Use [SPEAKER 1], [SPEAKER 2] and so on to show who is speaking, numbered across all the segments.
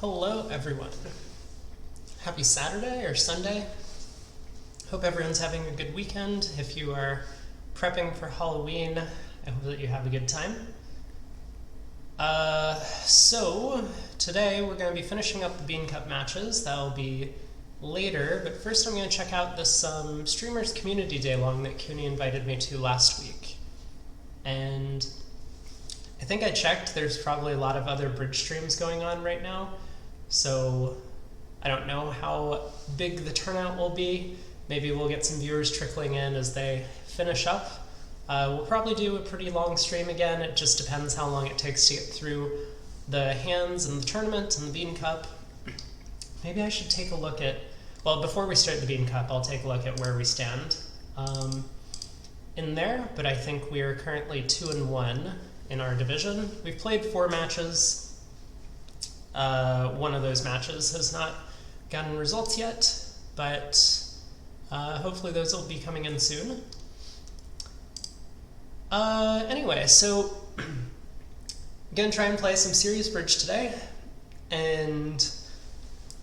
[SPEAKER 1] Hello everyone. Happy Saturday or Sunday. Hope everyone's having a good weekend. If you are prepping for Halloween, I hope that you have a good time. So today we're going to be finishing up the Bean Cup matches. That'll be later, but first I'm going to check out this Streamers Community Day long that CUNY invited me to last week. And I think I checked, there's probably a lot of other bridge streams going on right now, so I don't know how big the turnout will be. Maybe we'll get some viewers trickling in as they finish up. We'll probably do a pretty long stream again. It just depends how long it takes to get through the hands and the tournament and the Bean Cup. Maybe I should take a look at, well, before we start the Bean Cup, I'll take a look at where we stand in there, but I think we are currently 2-1 in our division. We've played 4 matches. One of those matches has not gotten results yet, but hopefully those will be coming in soon. Anyway, so I'm gonna try and play some serious bridge today and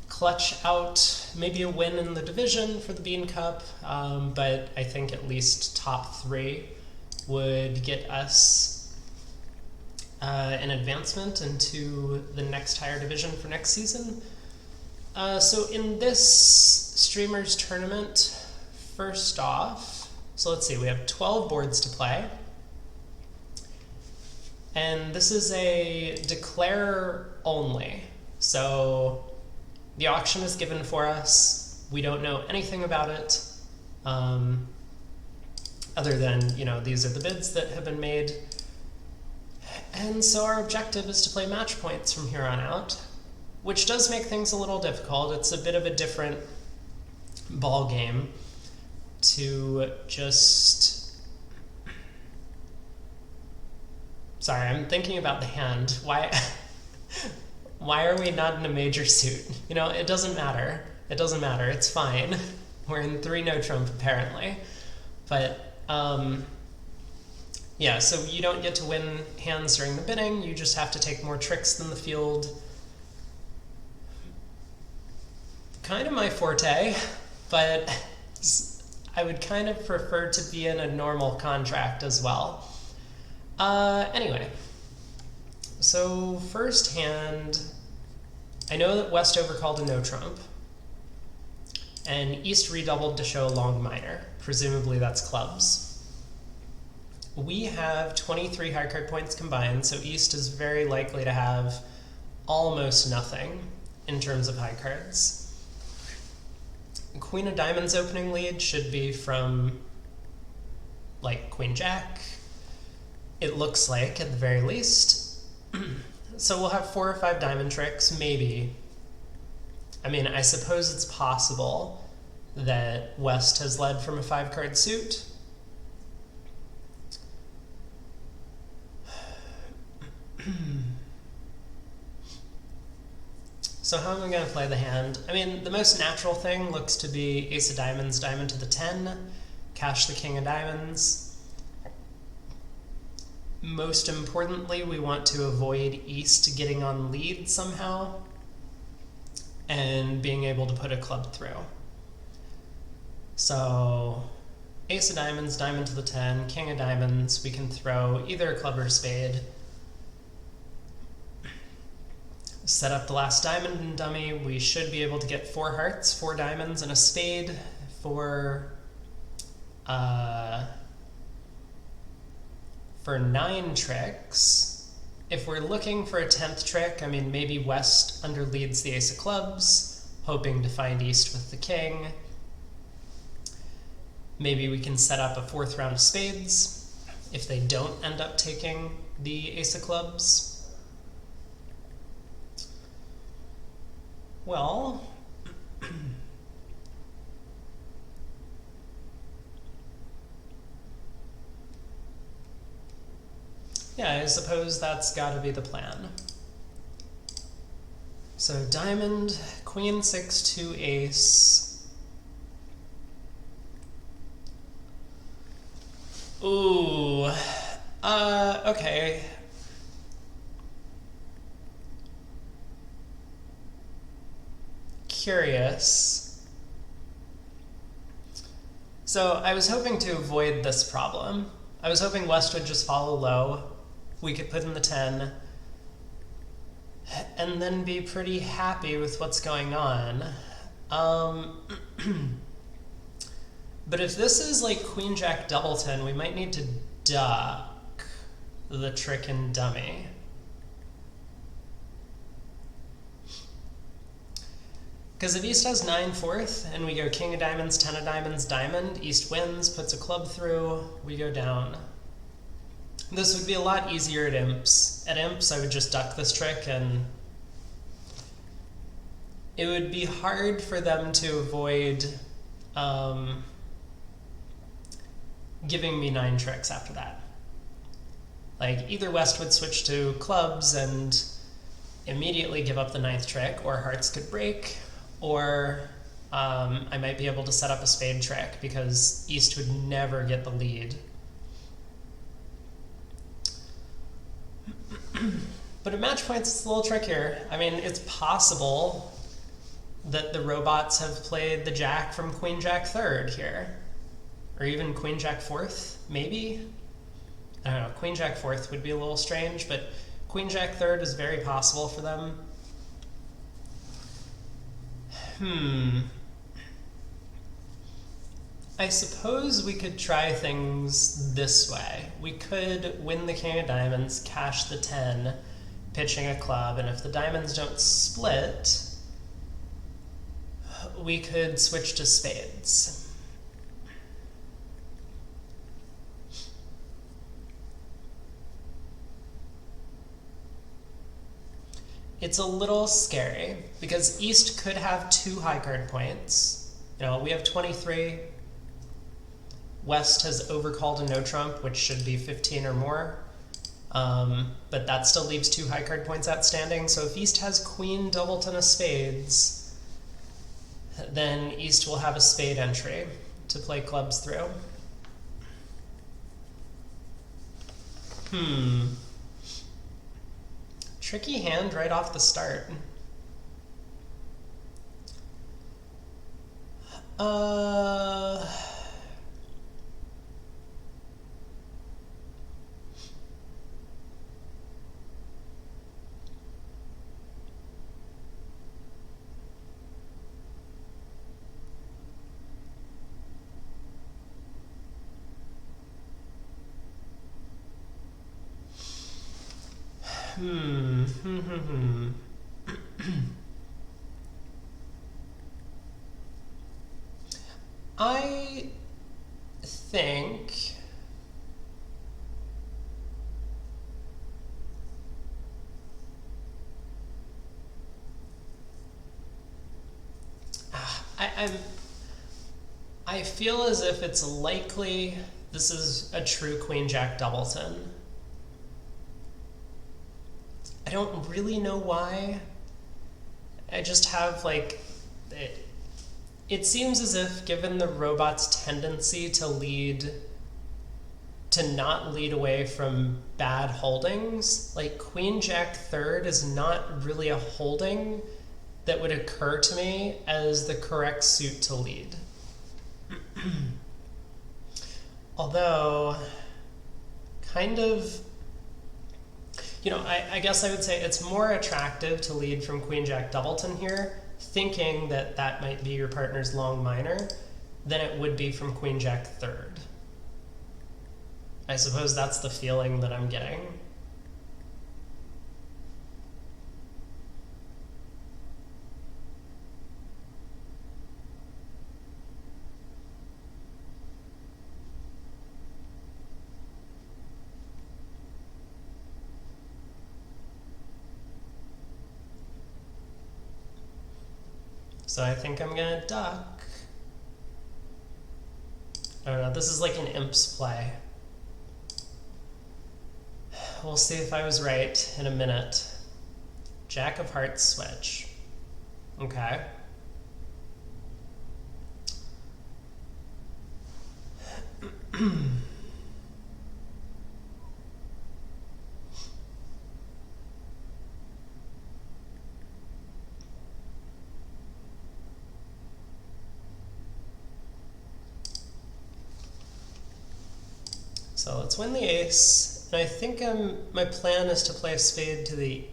[SPEAKER 1] clutch out maybe a win in the division for the Bean Cup, but I think at least top 3 would get us an advancement into the next higher division for next season. So in this Streamers Tournament, first off, so let's see, we have 12 boards to play. And this is a declare only. So the auction is given for us. We don't know anything about it, other than, you know, these are the bids that have been made. And so our objective is to play match points from here on out, which does make things a little difficult. It's a bit of a different ball game to just... Sorry, I'm thinking about the hand. Why are we not in a major suit? You know, it doesn't matter. It doesn't matter. It's fine. We're in 3 no trump apparently. But yeah, so you don't get to win hands during the bidding, you just have to take more tricks than the field. Kind of my forte, but I would kind of prefer to be in a normal contract as well. Anyway, so first hand, I know that West overcalled a no trump, and East redoubled to show a long minor. Presumably that's clubs. We have 23 high card points combined, so East is very likely to have almost nothing in terms of high cards. Queen of Diamonds opening lead should be from, like, Queen Jack, it looks like, at the very least. So we'll have 4 or 5 diamond tricks, maybe. I mean, I suppose it's possible that West has led from a 5-card suit. So how am I going to play the hand? I mean, the most natural thing looks to be Ace of Diamonds, Diamond to the 10, cash the King of Diamonds. Most importantly, we want to avoid East getting on lead somehow and being able to put a club through. So Ace of Diamonds, Diamond to the 10, King of Diamonds, we can throw either a club or a spade. Set up the last diamond and dummy. We should be able to get 4 hearts, 4 diamonds, and a spade for 9 tricks. If we're looking for a 10th trick, I mean, maybe West underleads the Ace of Clubs, hoping to find East with the King. Maybe we can set up a 4th round of spades if they don't end up taking the Ace of Clubs. Well, yeah, I suppose that's got to be the plan. So Diamond, Queen 6, 2 Ace. Ooh, okay. curious. So I was hoping to avoid this problem. I was hoping West would just follow low. We could put in the 10 and then be pretty happy with what's going on. But if this is like Queen Jack Doubleton, we might need to duck the trick and dummy. Because if East has 9/4 and we go King of Diamonds, 10 of Diamonds, Diamond, East wins, puts a club through, we go down. This would be a lot easier at Imps. At Imps, I would just duck this trick and it would be hard for them to avoid giving me 9 tricks after that. Like, either West would switch to clubs and immediately give up the 9th trick, or hearts could break, or I might be able to set up a spade trick because East would never get the lead. But at match points, it's a little trickier. I mean, it's possible that the robots have played the Jack from Queen Jack 3rd here. Or even Queen Jack 4th, maybe? I don't know, Queen Jack 4th would be a little strange, but Queen Jack 3rd is very possible for them. I suppose we could try things this way. We could win the King of Diamonds, cash the 10, pitching a club, and if the diamonds don't split, we could switch to spades. It's a little scary because East could have 2 high card points. You know, we have 23. West has overcalled a no trump, which should be 15 or more. But that still leaves 2 high card points outstanding. So if East has Queen, Doubleton of spades, then East will have a spade entry to play clubs through. Tricky hand right off the start. I think I feel as if it's likely this is a true Queen Jack Doubleton. I don't really know why. I just have like it seems as if, given the robot's tendency to not lead away from bad holdings, like Queen Jack 3rd is not really a holding that would occur to me as the correct suit to lead. Although, kind of, you know, I guess I would say it's more attractive to lead from Queen Jack Doubleton here, thinking that that might be your partner's long minor, than it would be from Queen Jack 3rd. I suppose that's the feeling that I'm getting. So I think I'm gonna duck. I don't know, this is like an imps play. We'll see if I was right in a minute. Jack of hearts switch. Okay. So let's win the ace, and I think my plan is to play a spade to the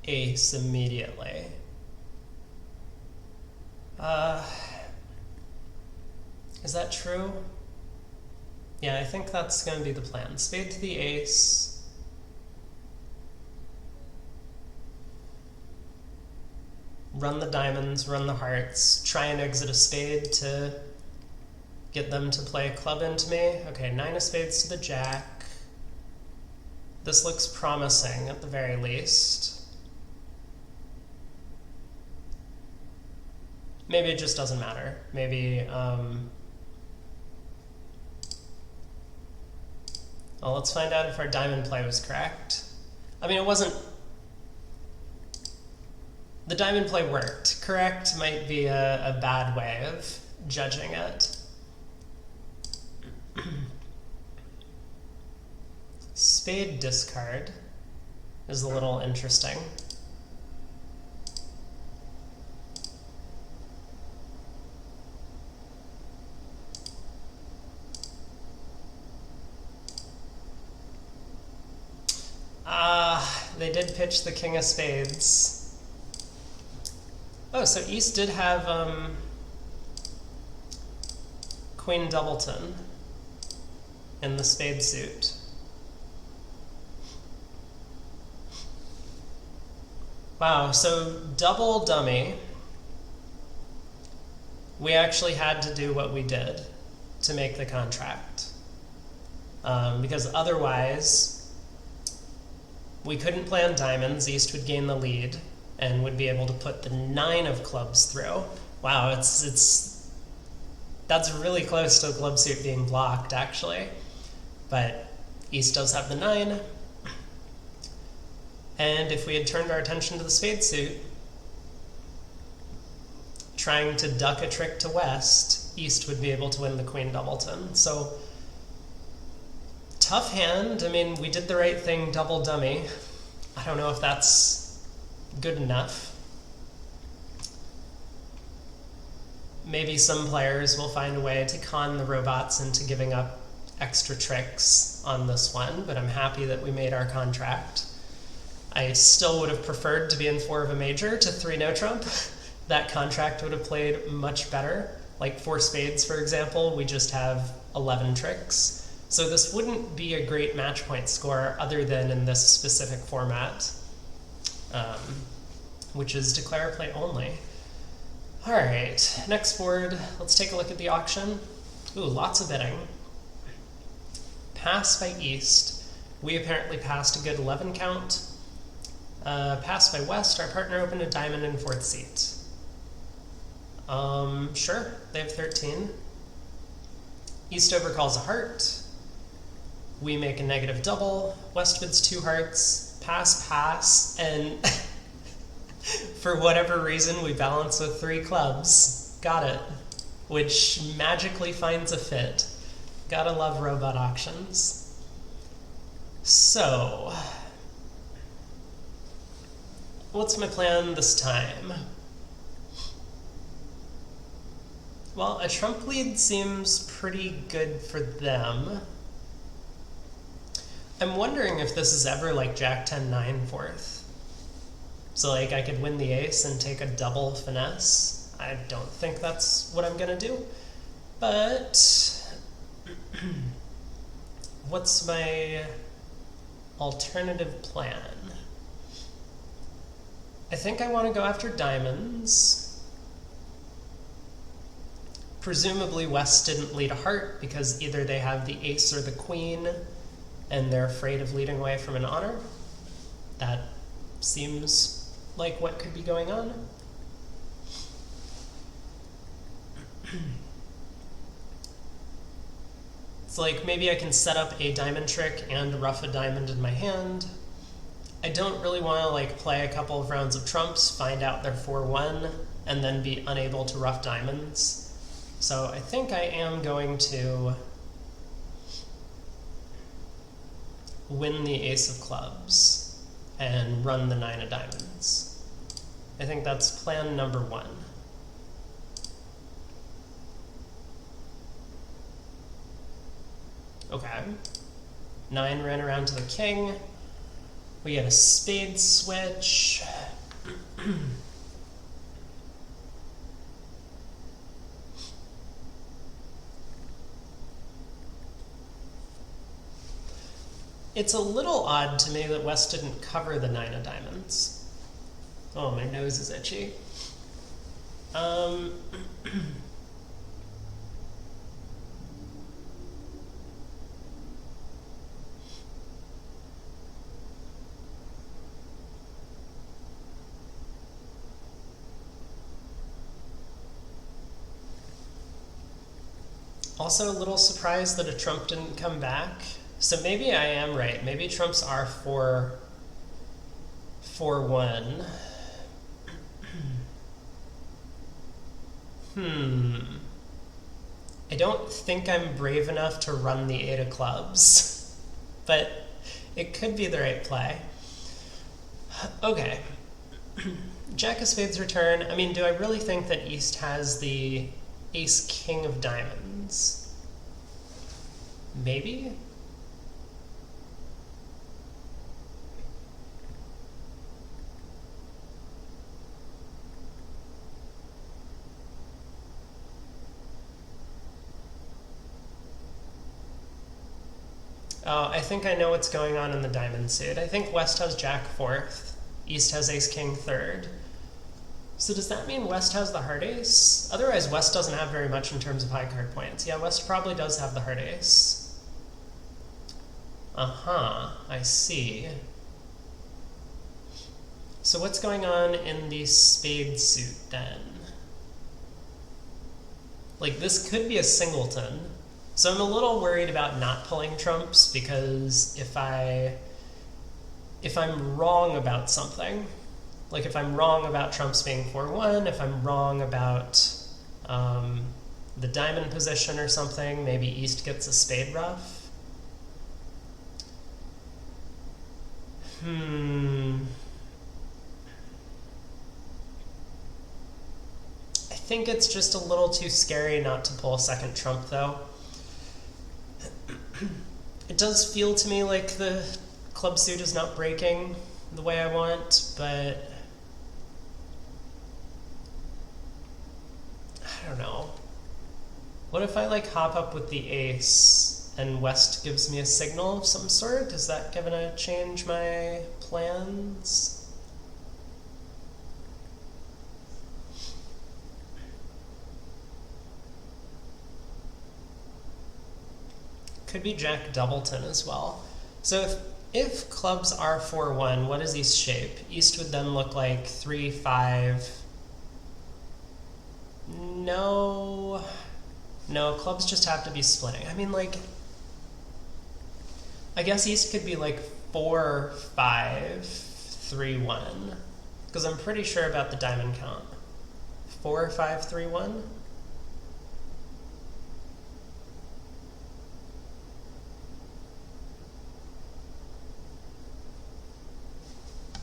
[SPEAKER 1] ace immediately. Is that true? Yeah, I think that's going to be the plan. Spade to the ace. Run the diamonds, run the hearts, try and exit a spade to get them to play a club into me. Okay, 9 of spades to the jack. This looks promising at the very least. Maybe it just doesn't matter. Maybe, well, let's find out if our diamond play was correct. I mean, it wasn't... The diamond play worked. Correct might be a bad way of judging it. Spade discard is a little interesting. They did pitch the king of spades. Oh, so East did have Queen Doubleton in the spade suit. Wow, so double dummy. We actually had to do what we did to make the contract. Because otherwise, we couldn't play on diamonds. East would gain the lead and would be able to put the 9 of clubs through. Wow, that's really close to the club suit being blocked, actually. But East does have the 9. And if we had turned our attention to the spade suit, trying to duck a trick to West, East would be able to win the Queen Doubleton. So, tough hand. I mean, we did the right thing, double dummy. I don't know if that's good enough. Maybe some players will find a way to con the robots into giving up extra tricks on this one, but I'm happy that we made our contract. I still would have preferred to be in 4 of a major to 3 no trump. That contract would have played much better. Like 4 spades, for example, we just have 11 tricks. So this wouldn't be a great match point score other than in this specific format, which is declare play only. All right, next board, let's take a look at the auction. Ooh, lots of bidding. Pass by East. We apparently passed a good 11 count. Pass by West, our partner opened a diamond in 4th seat. Sure, they have 13. East overcalls a heart. We make a negative double. West bids 2 hearts. Pass, pass, and for whatever reason, we balance with 3 clubs. Got it. Which magically finds a fit. Gotta love robot auctions. So, what's my plan this time? Well, a trump lead seems pretty good for them. I'm wondering if this is ever like Jack 10-9 4th. So like I could win the ace and take a double finesse. I don't think that's what I'm gonna do. But what's my alternative plan? I think I want to go after diamonds. Presumably West didn't lead a heart because either they have the ace or the queen and they're afraid of leading away from an honor. That seems like what could be going on. It's like maybe I can set up a diamond trick and rough a diamond in my hand. I don't really want to like play a couple of rounds of trumps, find out they're 4-1, and then be unable to rough diamonds. So I think I am going to win the ace of clubs and run the 9 of diamonds. I think that's plan number 1. Okay. 9 ran around to the king. We get a spade switch. It's a little odd to me that West didn't cover the 9 of diamonds. Oh, my nose is itchy. Also a little surprised that a trump didn't come back. So maybe I am right. Maybe trumps are 4-1. I don't think I'm brave enough to run the 8 of clubs, but it could be the right play. Okay. Jack of spades return. I mean, do I really think that East has the ace king of diamonds? Maybe? Oh, I think I know what's going on in the diamond suit. I think West has Jack 4th, East has ace king 3rd. So does that mean West has the heart ace? Otherwise, West doesn't have very much in terms of high card points. Yeah, West probably does have the heart ace. I see. So what's going on in the spade suit then? Like, this could be a singleton. So I'm a little worried about not pulling trumps, because if I'm wrong about something, like if I'm wrong about trumps being 4-1, if I'm wrong about the diamond position or something, maybe East gets a spade ruff. I think it's just a little too scary not to pull a second trump, though. It does feel to me like the club suit is not breaking the way I want, but I don't know. What if I like hop up with the ace and West gives me a signal of some sort? Is that gonna change my plans? Could be Jack Doubleton as well. So if clubs are 4-1, what is East's shape? East would then look like 3-5. No, clubs just have to be splitting. I mean, like, I guess East could be like 4-5-3-1, because I'm pretty sure about the diamond count. 4-5-3-1.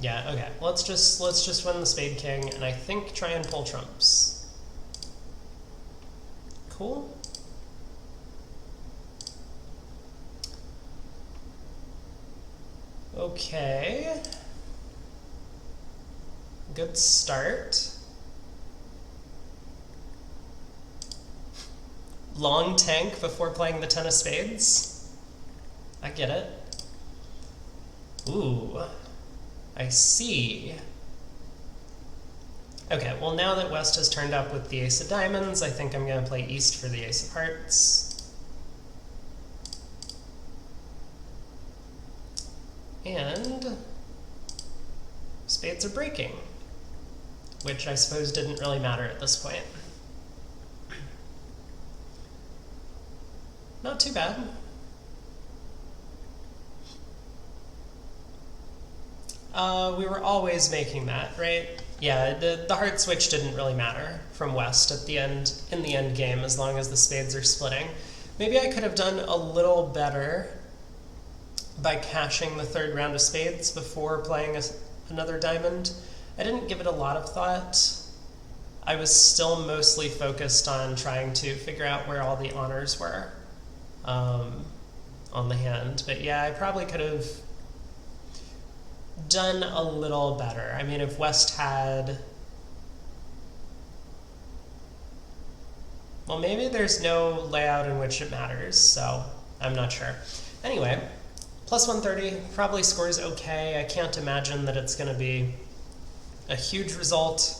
[SPEAKER 1] Yeah, okay. Let's just win the spade king, and I think try and pull trumps. Cool. Okay. Good start. Long tank before playing the 10 of spades. I get it. Ooh. I see. Okay, well now that West has turned up with the ace of diamonds, I think I'm going to play East for the ace of hearts. And spades are breaking, which I suppose didn't really matter at this point. Not too bad. We were always making that, right? Yeah, the heart switch didn't really matter from West at the end, in the end game, as long as the spades are splitting. Maybe I could have done a little better by cashing the 3rd round of spades before playing another diamond. I didn't give it a lot of thought. I was still mostly focused on trying to figure out where all the honors were. on the hand. But yeah, I probably could have done a little better. I mean, if West had... Well, maybe there's no layout in which it matters, so I'm not sure. Anyway, plus 130 probably scores okay. I can't imagine that it's going to be a huge result.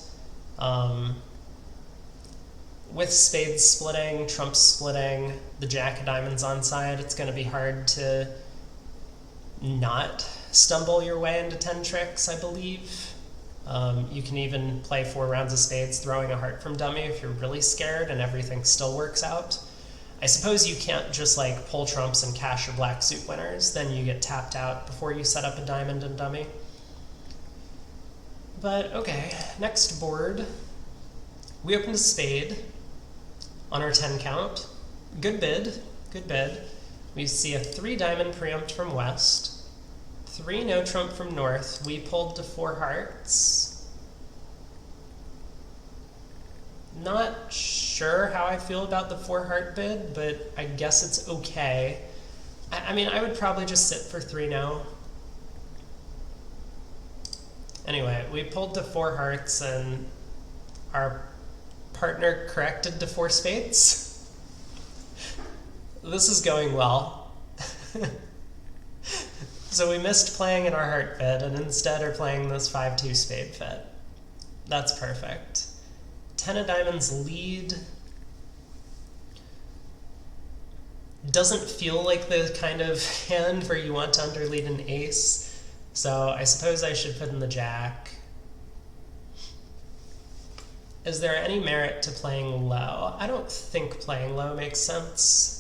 [SPEAKER 1] With spades splitting, trumps splitting, the jack of diamonds on side, it's going to be hard to not stumble your way into 10 tricks, I believe. You can even play 4 rounds of spades throwing a heart from dummy if you're really scared and everything still works out. I suppose you can't just like pull trumps and cash your black suit winners, then you get tapped out before you set up a diamond and dummy. But okay, next board. We opened a spade on our 10 count. Good bid, good bid. We see a 3 diamond preempt from West. 3 no trump from North. We pulled to 4 hearts. Not sure how I feel about the 4 heart bid, but I guess it's okay. I mean, I would probably just sit for 3 no. Anyway, we pulled to 4 hearts and our partner corrected to 4 spades. This is going well. So we missed playing in our heart bid and instead are playing this 5-2 spade fit. That's perfect. 10 of diamonds lead. Doesn't feel like the kind of hand where you want to underlead an ace, so I suppose I should put in the jack. Is there any merit to playing low? I don't think playing low makes sense.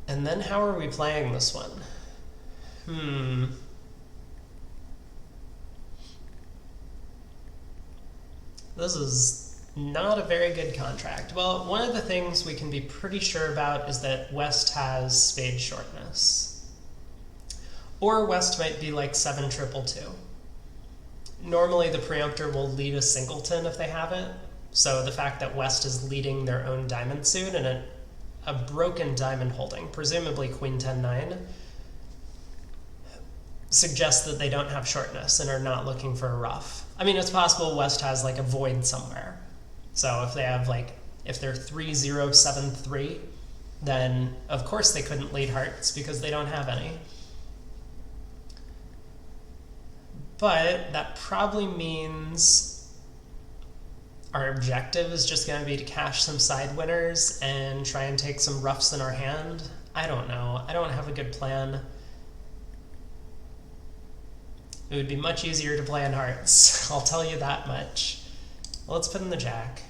[SPEAKER 1] And then how are we playing this one? This is not a very good contract. Well, one of the things we can be pretty sure about is that West has spade shortness. Or West might be like 7-2-2. Normally the preemptor will lead a singleton if they have it. So the fact that West is leading their own diamond suit and a broken diamond holding, presumably queen 10-9, suggests that they don't have shortness and are not looking for a ruff. I mean, it's possible West has like a void somewhere. So if they have like, if they're 3-0-7-3, then of course they couldn't lead hearts because they don't have any. But that probably means our objective is just going to be to cash some side winners and try and take some roughs in our hand. I don't know. I don't have a good plan. It would be much easier to play in hearts. I'll tell you that much. Well, let's put in the jack.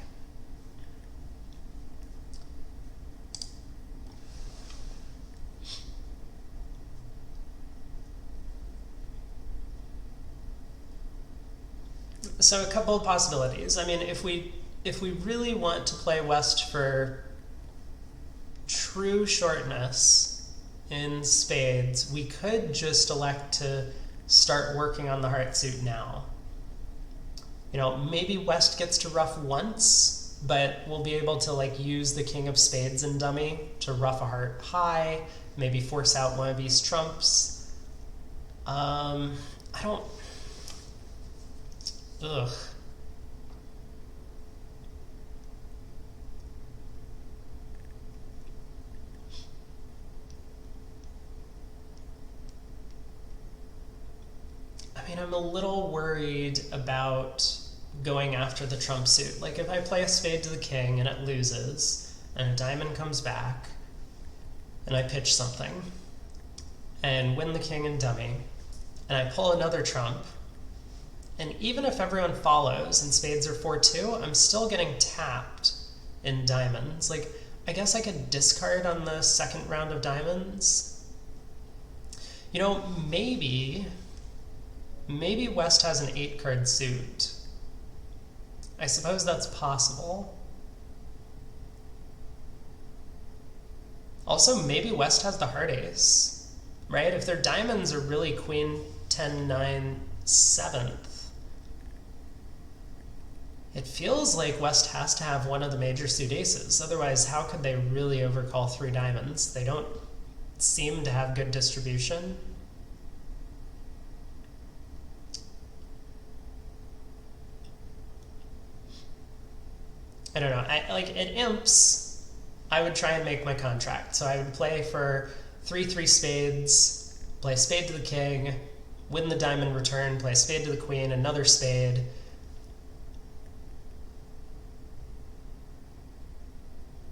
[SPEAKER 1] So a couple of possibilities. I mean, if we really want to play West for true shortness in spades, we could just elect to start working on the heart suit now. You know, maybe West gets to ruff once, but we'll be able to like use the king of spades and dummy to ruff a heart high, maybe force out one of these trumps. I don't... Ugh. I mean, I'm a little worried about going after the trump suit. Like, if I play a spade to the king and it loses, and a diamond comes back, and I pitch something, and win the king and dummy, and I pull another trump, and even if everyone follows and spades are 4-2, I'm still getting tapped in diamonds. Like, I guess I could discard on the second round of diamonds. You know, maybe West has an 8-card suit. I suppose that's possible. Also, maybe West has the heart ace, right? If their diamonds are really queen 10-9 7th, It feels like West has to have one of the major suit aces. Otherwise, how could they really overcall 3 diamonds? They don't seem to have good distribution. I don't know. Like at imps, I would try and make my contract. So I would play for 3/3 spades, play spade to the king, win the diamond return, play spade to the queen, another spade.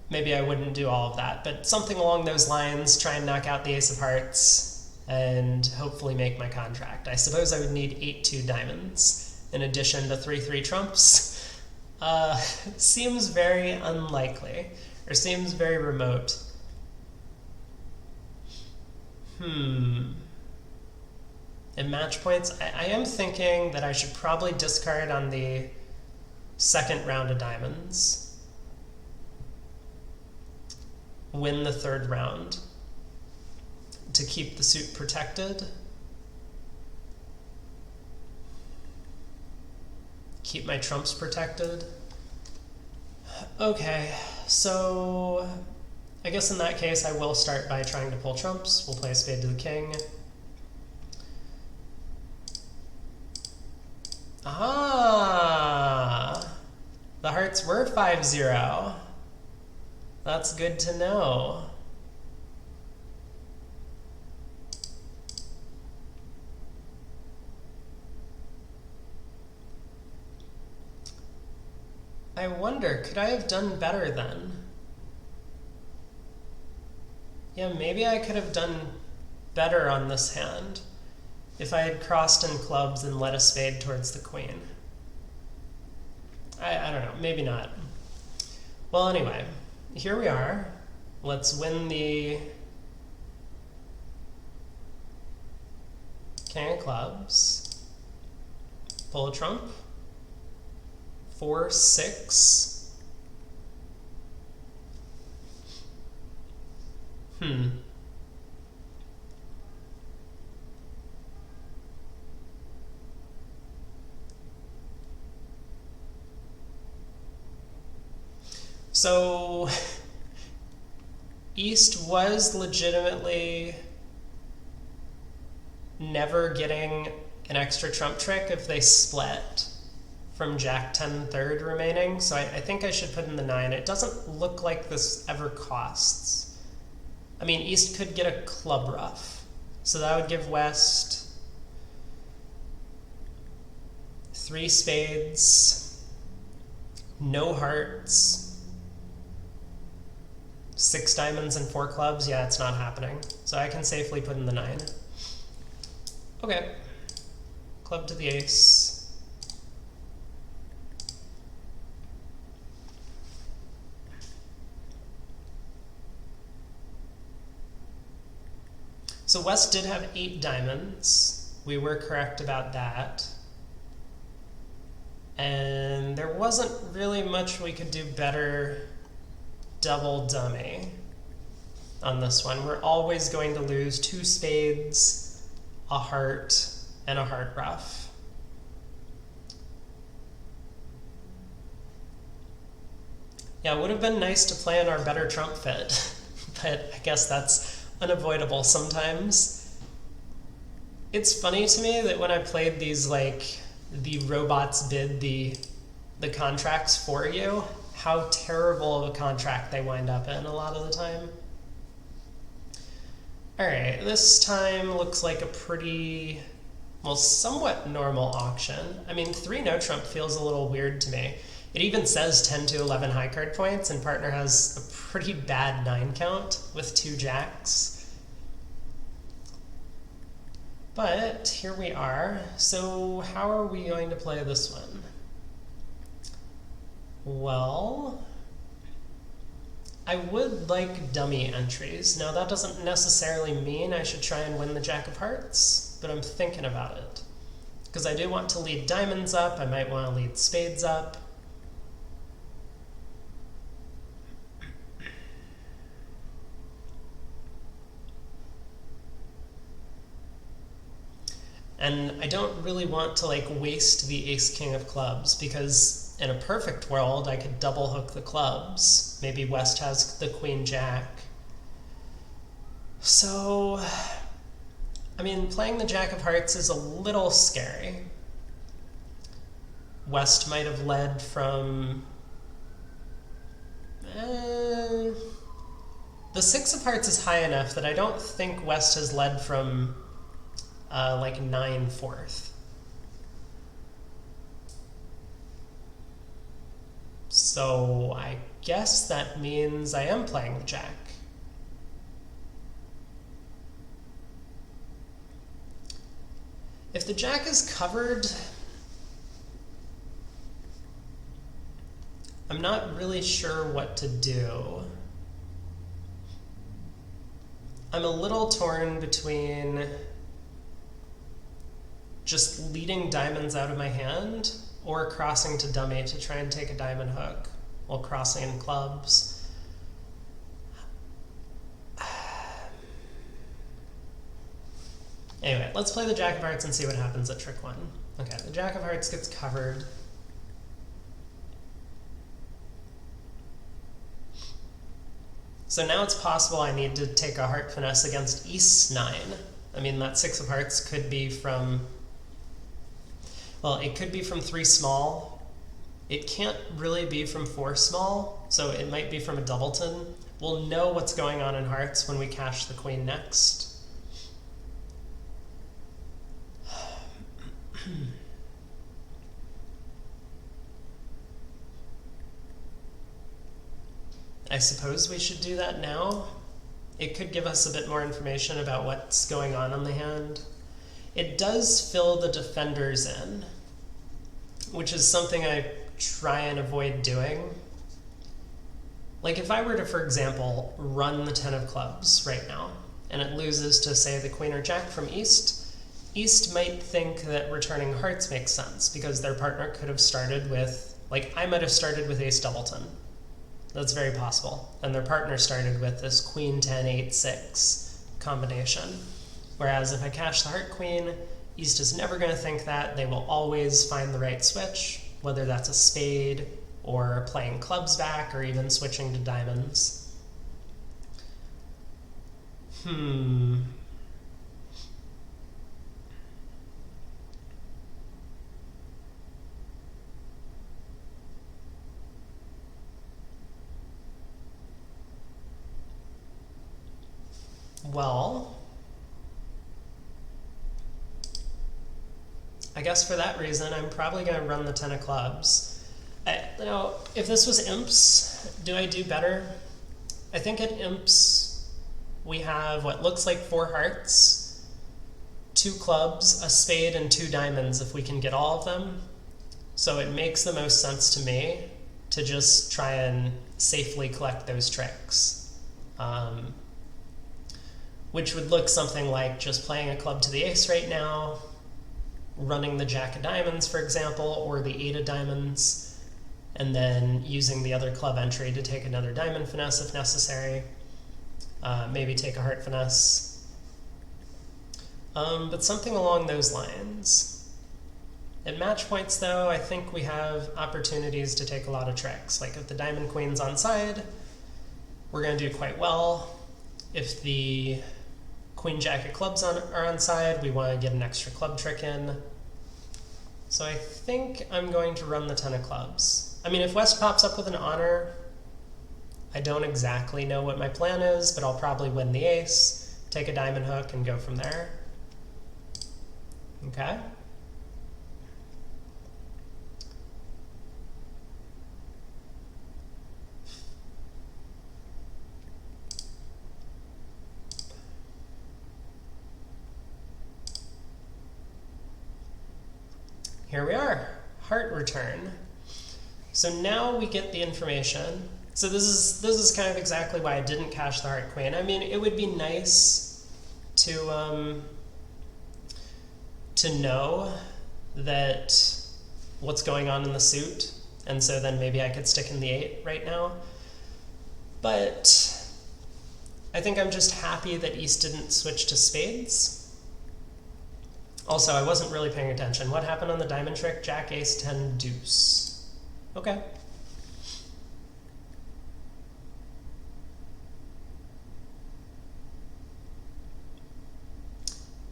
[SPEAKER 1] Maybe I wouldn't do all of that, but something along those lines, try and knock out the ace of hearts, and hopefully make my contract. I suppose I would need 8-2 diamonds in addition to 3/3 trumps. Seems very unlikely, or seems very remote. In match points, I am thinking that I should probably discard on the second round of diamonds. Win the third round to keep the suit protected. Keep my trumps protected. Okay, so I guess in that case I will start by trying to pull trumps. We'll play a spade to the king. Ah! The hearts were 5-0. That's good to know. I wonder, could I have done better then? Yeah, maybe I could have done better on this hand if I had crossed in clubs and led a spade towards the queen. I don't know, maybe not. Well, anyway, here we are. Let's win the king of clubs. Pull a trump. 4-6. So East was legitimately never getting an extra trump trick if they split from Jack 10 third remaining, so I think I should put in the 9. It doesn't look like this ever costs. I mean, East could get a club ruff, so that would give West 3 spades, no hearts, 6 diamonds and 4 clubs. Yeah, it's not happening, so I can safely put in the 9. Okay, club to the ace. So West did have 8 diamonds. We were correct about that. And there wasn't really much we could do better double dummy on this one. We're always going to lose 2 spades, a heart, and a heart ruff. Yeah, it would have been nice to play in our better trump fit, but I guess that's unavoidable sometimes. It's funny to me that when I played these, like, the robots bid the contracts for you, how terrible of a contract they wind up in a lot of the time. Alright, this time looks like a pretty, well, somewhat normal auction. I mean, 3 no trump feels a little weird to me. It even says 10 to 11 high card points, and partner has a pretty bad 9 count with 2 jacks. But here we are. So how are we going to play this one? Well, I would like dummy entries. Now that doesn't necessarily mean I should try and win the Jack of Hearts, but I'm thinking about it. Because I do want to lead diamonds up, I might want to lead spades up. And I don't really want to like waste the ace king of clubs, because in a perfect world, I could double hook the clubs. Maybe West has the Queen Jack. So, I mean, playing the Jack of Hearts is a little scary. West might have led from... the Six of Hearts is high enough that I don't think West has led from like 9/4. So I guess that means I am playing the Jack. If the Jack is covered, I'm not really sure what to do. I'm a little torn between just leading diamonds out of my hand or crossing to dummy to try and take a diamond hook while crossing in clubs. Anyway, let's play the Jack of Hearts and see what happens at trick 1. Okay, the Jack of Hearts gets covered. So now it's possible I need to take a heart finesse against East 9. I mean, that Six of Hearts could be from... well, it could be from 3 small. It can't really be from 4 small, so it might be from a doubleton. We'll know what's going on in hearts when we cash the Queen next. I suppose we should do that now. It could give us a bit more information about what's going on the hand. It does fill the defenders in, which is something I try and avoid doing. Like if I were to, for example, run the 10 of clubs right now, and it loses to, say, the Queen or Jack from East, East might think that returning hearts makes sense, because their partner could have started with, like, I might have started with Ace Doubleton. That's very possible. And their partner started with this Queen 10, 8, 6 combination. Whereas if I cash the Heart Queen, East is never going to think that. They will always find the right switch, whether that's a spade or playing clubs back or even switching to diamonds. Well, I guess for that reason, I'm probably going to run the 10 of clubs. If this was imps, do I do better? I think at imps, we have what looks like 4 hearts, 2 clubs, a spade, and 2 diamonds if we can get all of them. So it makes the most sense to me to just try and safely collect those tricks. Which would look something like just playing a club to the ace right now, running the Jack of diamonds, for example, or the 8 of diamonds, and then using the other club entry to take another diamond finesse if necessary, maybe take a heart finesse. But something along those lines. At match points, though, I think we have opportunities to take a lot of tricks. Like if the diamond queen's on side, we're going to do quite well. If the Queen Jack of clubs are on side, we want to get an extra club trick in. So I think I'm going to run the 10 of clubs. I mean, if West pops up with an honor, I don't exactly know what my plan is, but I'll probably win the ace, take a diamond hook, and go from there. Okay. Here we are, heart return. So now we get the information. So this is kind of exactly why I didn't cash the heart queen. I mean, it would be nice to know that what's going on in the suit, and so then maybe I could stick in the 8 right now. But I think I'm just happy that East didn't switch to spades. Also, I wasn't really paying attention. What happened on the diamond trick? Jack, ace, 10, deuce. Okay.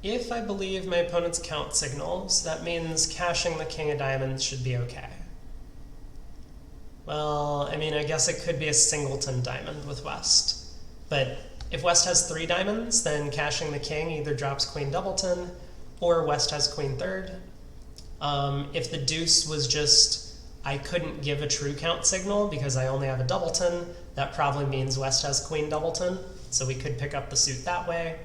[SPEAKER 1] If I believe my opponent's count signals, that means cashing the king of diamonds should be okay. Well, I mean, I guess it could be a singleton diamond with West. But if West has 3 diamonds, then cashing the king either drops queen doubleton, or West has queen third. If the deuce was just, I couldn't give a true count signal because I only have a doubleton, that probably means West has queen doubleton, so we could pick up the suit that way.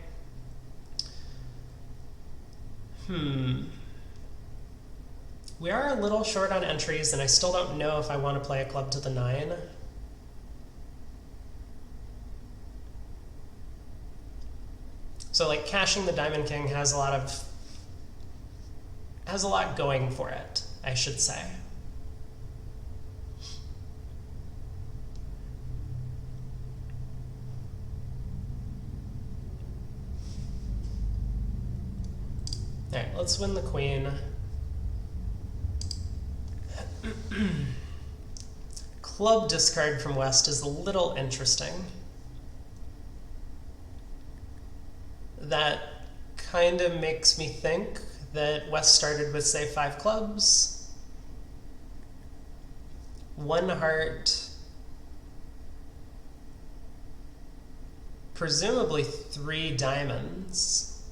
[SPEAKER 1] We are a little short on entries, and I still don't know if I want to play a club to the 9. So like cashing the diamond king has a lot going for it, I should say. Alright, let's win the queen. Club discard from West is a little interesting. That kind of makes me think that West started with, say, 5 clubs, 1 heart, presumably 3 diamonds,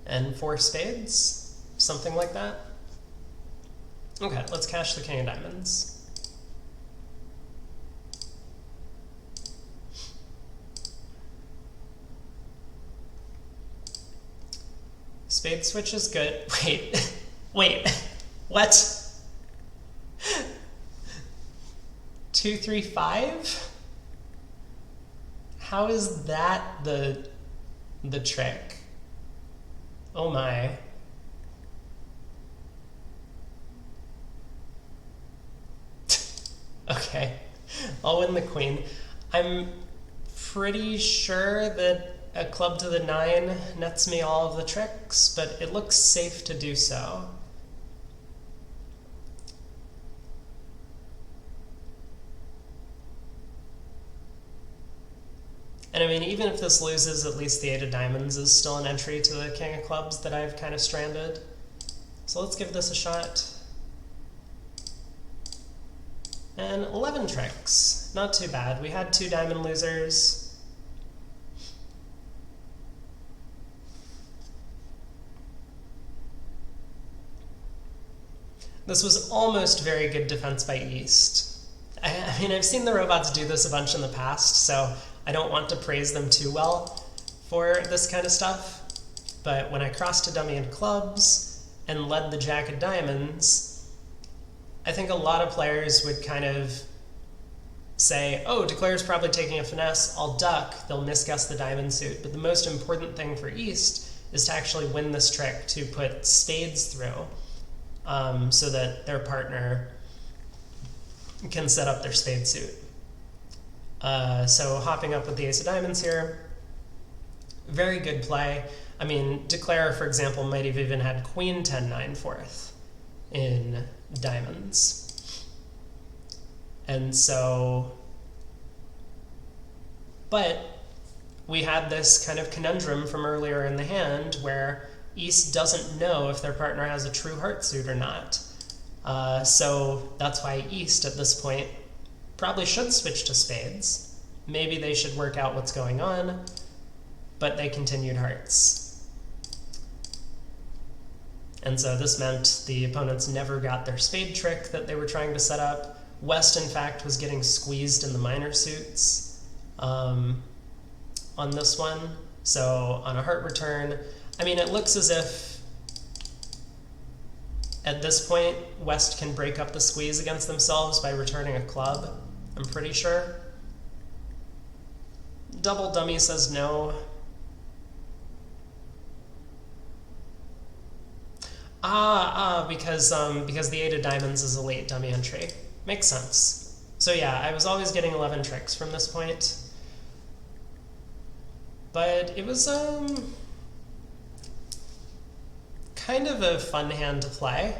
[SPEAKER 1] and 4 spades, something like that. Okay, let's cash the king of diamonds. Spade switch is good. Wait, what? 2, 3, 5? How is that the trick? Oh my. Okay, I'll win the queen. I'm pretty sure that a club to the 9 nets me all of the tricks, but it looks safe to do so. And I mean, even if this loses, at least the 8 of diamonds is still an entry to the king of clubs that I've kind of stranded. So let's give this a shot. And 11 tricks. Not too bad. We had 2 diamond losers. This was almost very good defense by East. I mean, I've seen the robots do this a bunch in the past, so I don't want to praise them too well for this kind of stuff. But when I crossed to dummy in clubs and led the jack of diamonds, I think a lot of players would kind of say, oh, declare's probably taking a finesse, I'll duck, they'll misguess the diamond suit. But the most important thing for East is to actually win this trick, to put spades through, so that their partner can set up their spade suit. So hopping up with the ace of diamonds here, very good play. I mean, declare, for example, might have even had queen 10-9 fourth in diamonds. And so, but we had this kind of conundrum from earlier in the hand where East doesn't know if their partner has a true heart suit or not. So that's why East, at this point, probably should switch to spades. Maybe they should work out what's going on, but they continued hearts. And so this meant the opponents never got their spade trick that they were trying to set up. West, in fact, was getting squeezed in the minor suits on this one. So on a heart return, I mean, it looks as if at this point, West can break up the squeeze against themselves by returning a club, I'm pretty sure. Double dummy says no. Because the 8 of diamonds is a late dummy entry. Makes sense. So yeah, I was always getting 11 tricks from this point. But it was kind of a fun hand to play.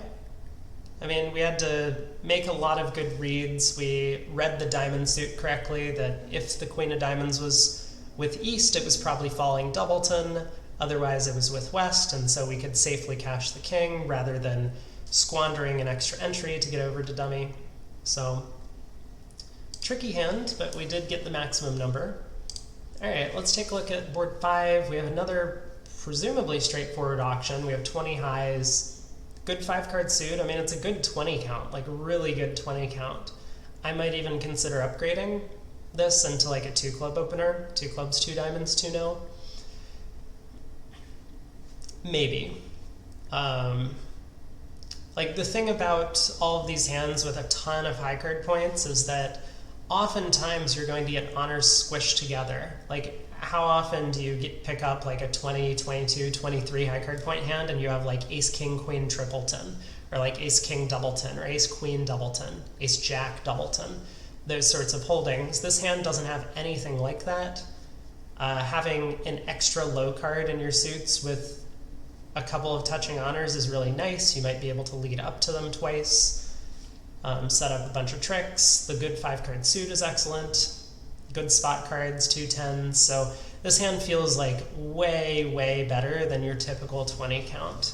[SPEAKER 1] I mean, we had to make a lot of good reads. We read the diamond suit correctly, that if the queen of diamonds was with east, it was probably falling doubleton, otherwise it was with west, and so we could safely cash the king rather than squandering an extra entry to get over to dummy. So, tricky hand, but we did get the maximum number. Alright, let's take a look at board 5. We have another presumably straightforward auction. We have 20 highs. Good 5-card suit. I mean, it's a good 20 count, like really good 20 count. I might even consider upgrading this into like a 2-club opener. 2 clubs, 2 diamonds, 2-0. Maybe. Like the thing about all of these hands with a ton of high card points is that oftentimes you're going to get honors squished together. Like, how often do you pick up like a 20, 22, 23 high card point hand and you have like ace, king, queen, tripleton, or like ace, king, doubleton, or ace, queen, doubleton, ace, jack, doubleton, those sorts of holdings. This hand doesn't have anything like that. Having an extra low card in your suits with a couple of touching honors is really nice. You might be able to lead up to them twice, set up a bunch of tricks. The good 5-card suit is excellent. Good spot cards, 2 10s. So this hand feels like way, way better than your typical 20 count,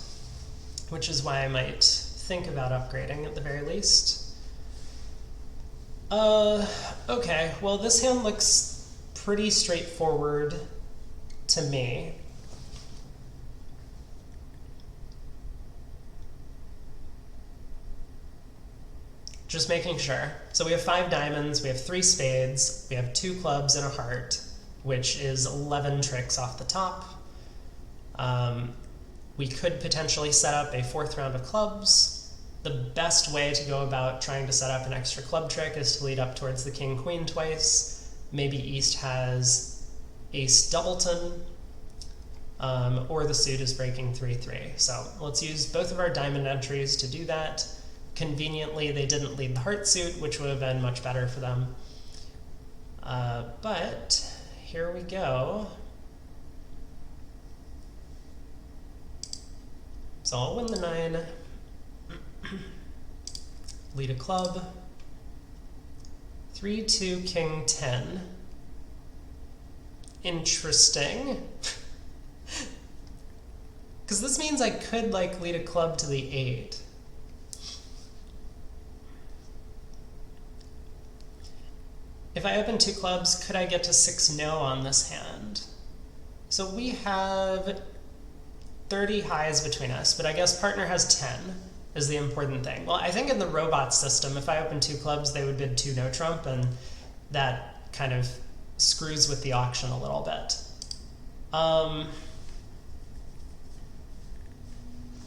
[SPEAKER 1] which is why I might think about upgrading at the very least. Okay, well this hand looks pretty straightforward to me. Just making sure. So we have 5 diamonds, we have 3 spades, we have 2 clubs and a heart, which is 11 tricks off the top. We could potentially set up a 4th round of clubs. The best way to go about trying to set up an extra club trick is to lead up towards the king-queen twice. Maybe east has ace doubleton, or the suit is breaking 3-3. So let's use both of our diamond entries to do that. Conveniently, they didn't lead the heart suit, which would have been much better for them. But here we go. So I'll win the 9, lead a club, 3, 2, king, 10. Interesting. Because this means I could like lead a club to the 8. If I open 2 clubs, could I get to 6-0 on this hand? So we have 30 highs between us, but I guess partner has 10 is the important thing. Well, I think in the robot system, if I open 2 clubs, they would bid 2 no trump, and that kind of screws with the auction a little bit.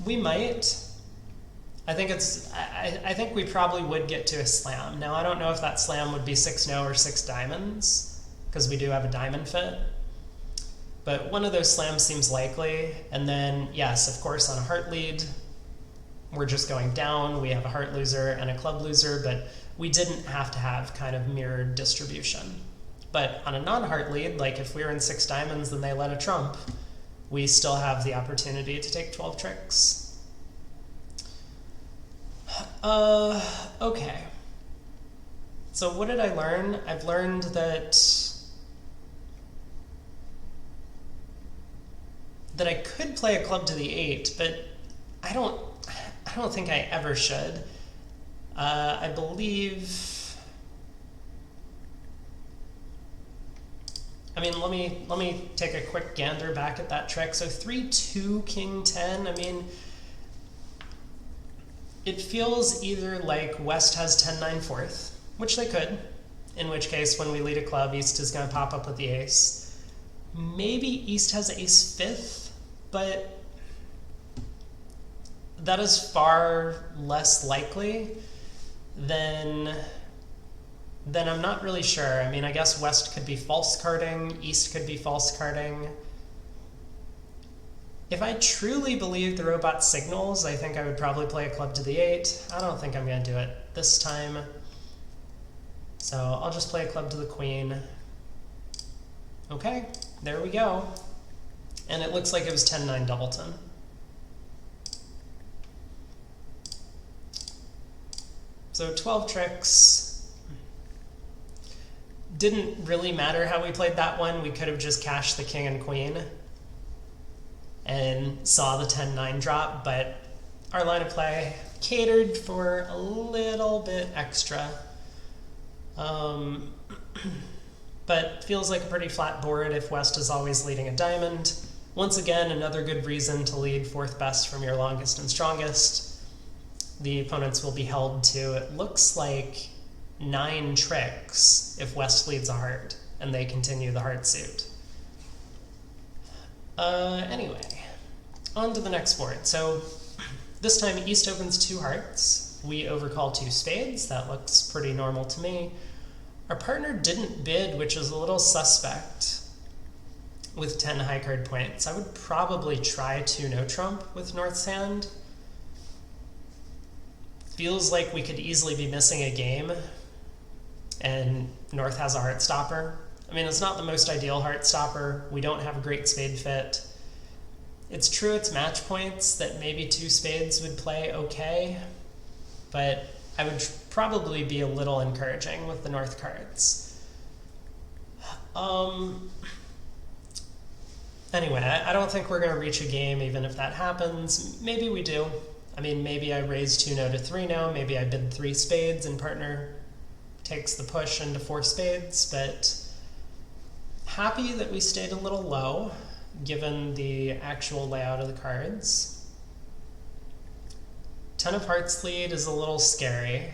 [SPEAKER 1] We might. I think we probably would get to a slam. Now, I don't know if that slam would be 6-0 or 6 diamonds, because we do have a diamond fit. But one of those slams seems likely. And then, yes, of course, on a heart lead, we're just going down. We have a heart loser and a club loser, but we didn't have to have kind of mirrored distribution. But on a non-heart lead, like if we were in 6 diamonds and they led a trump, we still have the opportunity to take 12 tricks. Okay. So what did I learn? I've learned that I could play a club to the 8, but I don't think I ever should. I believe. I mean, let me take a quick gander back at that trick. So 3-2 king 10. I mean, it feels either like West has 10-9 4th, which they could, in which case when we lead a club, East is going to pop up with the ace. Maybe East has ace 5th, but that is far less likely than I'm not really sure. I mean, I guess West could be false carding, East could be false carding. If I truly believe the robot signals, I think I would probably play a club to the 8. I don't think I'm going to do it this time. So I'll just play a club to the queen. Okay, there we go. And it looks like it was 10-9 doubleton. So 12 tricks. Didn't really matter how we played that one. We could have just cashed the king and queen and saw the 10-9 drop, but our line of play catered for a little bit extra. But feels like a pretty flat board if West is always leading a diamond. Once again, another good reason to lead fourth best from your longest and strongest. The opponents will be held to, it looks like, 9 tricks if West leads a heart and they continue the heart suit. Anyway, on to the next board. So this time East opens 2 hearts. We overcall 2 spades. That looks pretty normal to me. Our partner didn't bid, which is a little suspect with 10 high card points. I would probably try 2 no trump with North's hand. Feels like we could easily be missing a game and North has a heart stopper. I mean, it's not the most ideal heart stopper. We don't have a great spade fit. It's true it's match points that maybe 2 spades would play okay, but I would probably be a little encouraging with the North cards. Anyway, I don't think we're going to reach a game even if that happens. Maybe we do. I mean, maybe I raise 2 no to 3 no, maybe I bid 3 spades and partner takes the push into 4 spades, but happy that we stayed a little low given the actual layout of the cards. 10 of hearts lead is a little scary.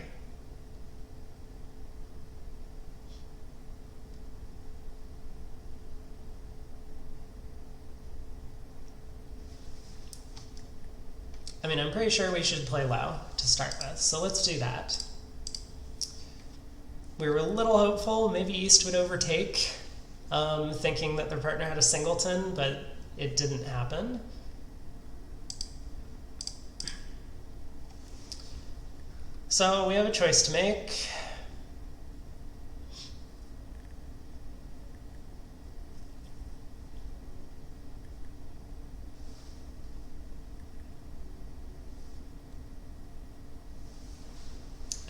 [SPEAKER 1] I mean, I'm pretty sure we should play low to start with, so let's do that. We were a little hopeful maybe East would overtake, thinking that their partner had a singleton, but it didn't happen. So we have a choice to make.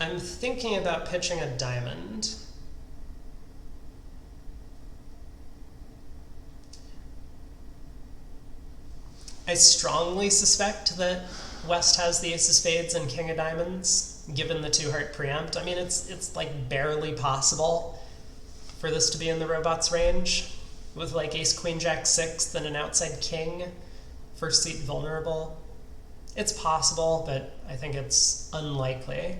[SPEAKER 1] I'm thinking about pitching a diamond. I strongly suspect that West has the ace of spades and king of diamonds, given the 2 heart preempt. I mean, it's like barely possible for this to be in the robot's range, with like ace queen jack 6 and an outside king, first seat vulnerable. It's possible, but I think it's unlikely.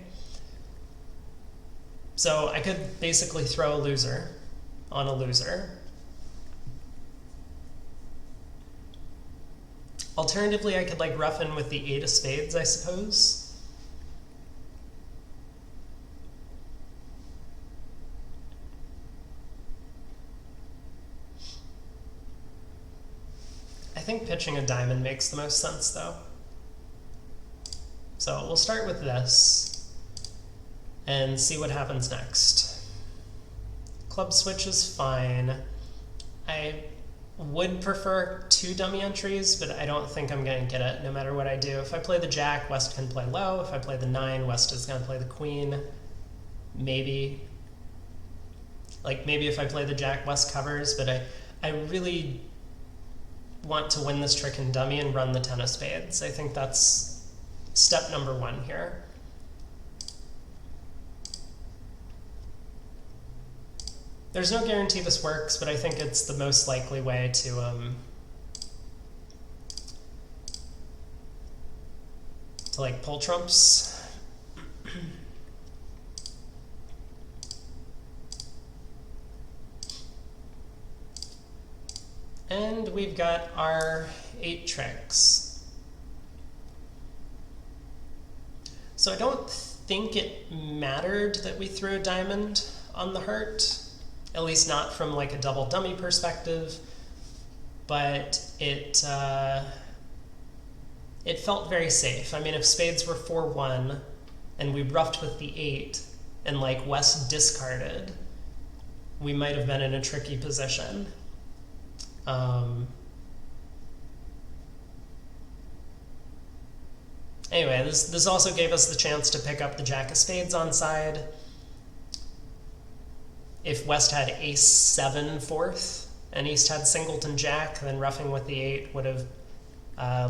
[SPEAKER 1] So I could basically throw a loser on a loser. Alternatively, I could like roughen with the 8 of spades, I suppose. I think pitching a diamond makes the most sense, though. So we'll start with this and see what happens next. Club switch is fine. I would prefer 2 dummy entries, but I don't think I'm going to get it no matter what I do. If I play the jack, West can play low. If I play the 9, West is going to play the queen. Maybe. Like, maybe if I play the jack, West covers, but I really want to win this trick in dummy and run the 10 of spades. I think that's step number 1 here. There's no guarantee this works, but I think it's the most likely way to like pull trumps. And we've got our 8 tricks. So I don't think it mattered that we threw a diamond on the heart. At least not from like a double dummy perspective, but it felt very safe. I mean, if spades were 4-1 and we roughed with the 8 and like West discarded, we might have been in a tricky position. Anyway, this also gave us the chance to pick up the jack of spades on side. If West had ace 7 fourth and East had singleton jack, then roughing with the 8 would have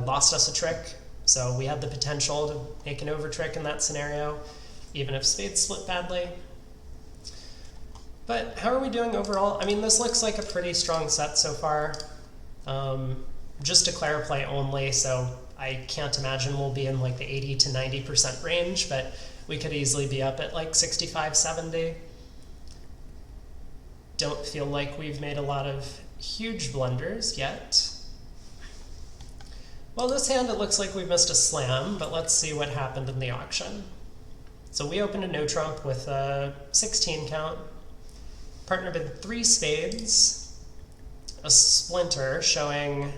[SPEAKER 1] lost us a trick. So we had the potential to make an over trick in that scenario, even if spades split badly. But how are we doing overall? I mean, this looks like a pretty strong set so far. Just declare play only, so I can't imagine we'll be in like the 80 to 90% range, but we could easily be up at like 65, 70. Don't feel like we've made a lot of huge blunders yet. Well, this hand, it looks like we missed a slam, but let's see what happened in the auction. So we opened a no trump with a 16 count. Partner bid 3 spades, a splinter showing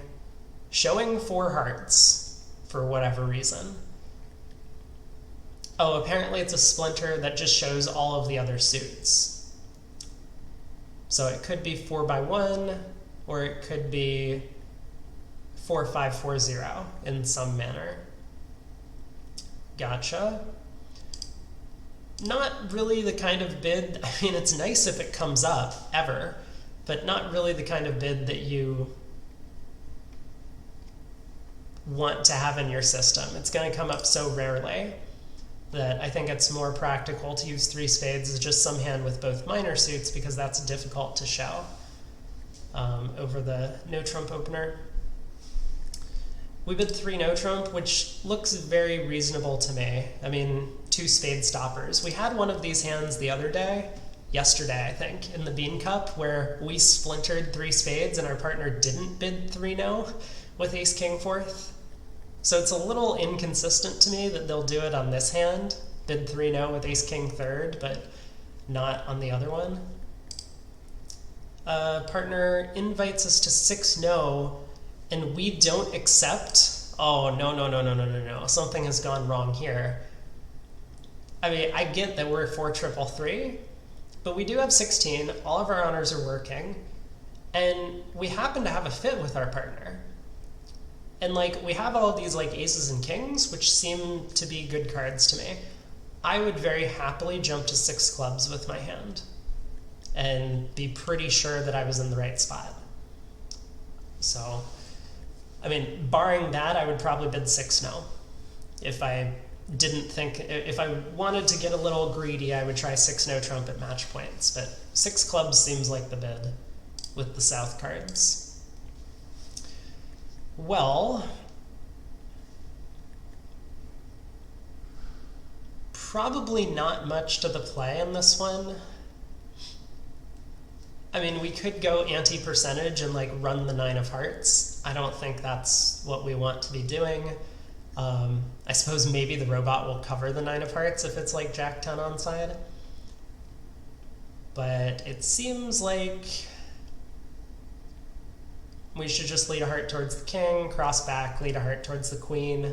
[SPEAKER 1] 4 hearts for whatever reason. Oh, apparently it's a splinter that just shows all of the other suits. So it could be 4x1, or it could be 4-5-4-0 in some manner. Gotcha. Not really the kind of bid, I mean, it's nice if it comes up, ever, but not really the kind of bid that you want to have in your system. It's going to come up so rarely that I think it's more practical to use 3 spades as just some hand with both minor suits, because that's difficult to show over the no trump opener. We bid 3 no trump, which looks very reasonable to me. I mean, 2 spade stoppers. We had one of these hands the other day, yesterday I think, in the Bean Cup, where we splintered 3 spades and our partner didn't bid 3 no with ace king fourth. So it's a little inconsistent to me that they'll do it on this hand, bid 3 no with ace king third, but not on the other one. Partner invites us to 6 no, and we don't accept. Oh, no. Something has gone wrong here. I mean, I get that we're 4-3-3, but we do have 16. All of our honors are working, and we happen to have a fit with our partner. And like, we have all of these like aces and kings, which seem to be good cards to me. I would very happily jump to 6 clubs with my hand and be pretty sure that I was in the right spot. So, I mean, barring that, I would probably bid 6 no. If I wanted to get a little greedy, I would try 6 no trump at match points, but 6 clubs seems like the bid with the south cards. Well, probably not much to the play in this one. I mean, we could go anti-percentage and like run the 9 of hearts. I don't think that's what we want to be doing. I suppose maybe the robot will cover the 9 of hearts if it's like jack 10 on side. But it seems like we should just lead a heart towards the king, cross back, lead a heart towards the queen,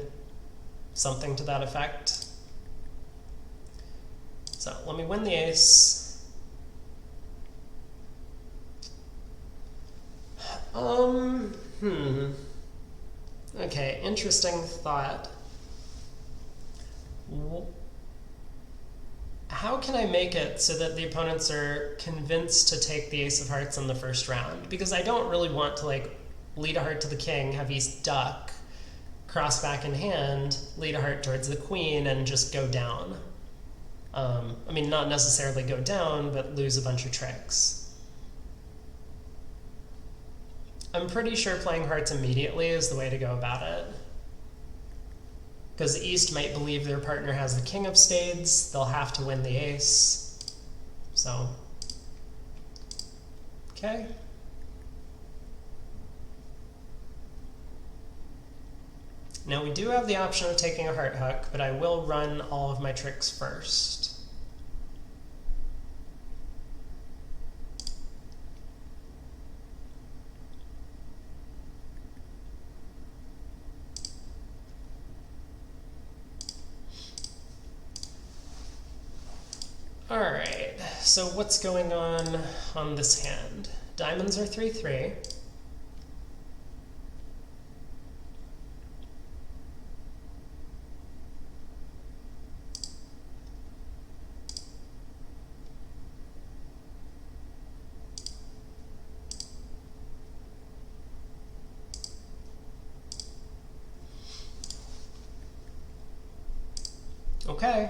[SPEAKER 1] something to that effect. So let me win the ace. Okay, interesting thought. How can I make it so that the opponents are convinced to take the ace of hearts in the first round? Because I don't really want to like lead a heart to the king, have East duck, cross back in hand, lead a heart towards the queen, and just go down. I mean, not necessarily go down, but lose a bunch of tricks. I'm pretty sure playing hearts immediately is the way to go about it. Because East might believe their partner has the king of spades, they'll have to win the ace. So, okay. Now we do have the option of taking a heart hook, but I will run all of my tricks first. Alright, so what's going on this hand? Diamonds are 3-3. Okay.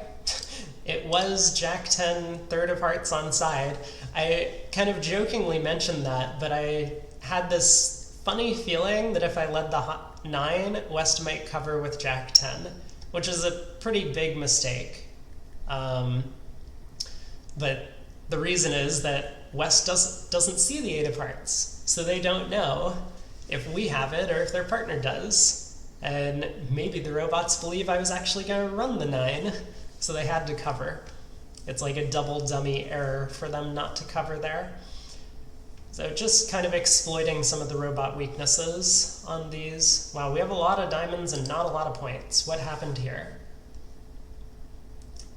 [SPEAKER 1] It was Jack 10, third of hearts on side. I kind of jokingly mentioned that, but I had this funny feeling that if I led the 9, West might cover with Jack 10, which is a pretty big mistake. But the reason is that West doesn't see the 8 of hearts, so they don't know if we have it or if their partner does. And maybe the robots believe I was actually going to run the 9, so they had to cover. It's like a double dummy error for them not to cover there. So just kind of exploiting some of the robot weaknesses on these. Wow, we have a lot of diamonds and not a lot of points. What happened here?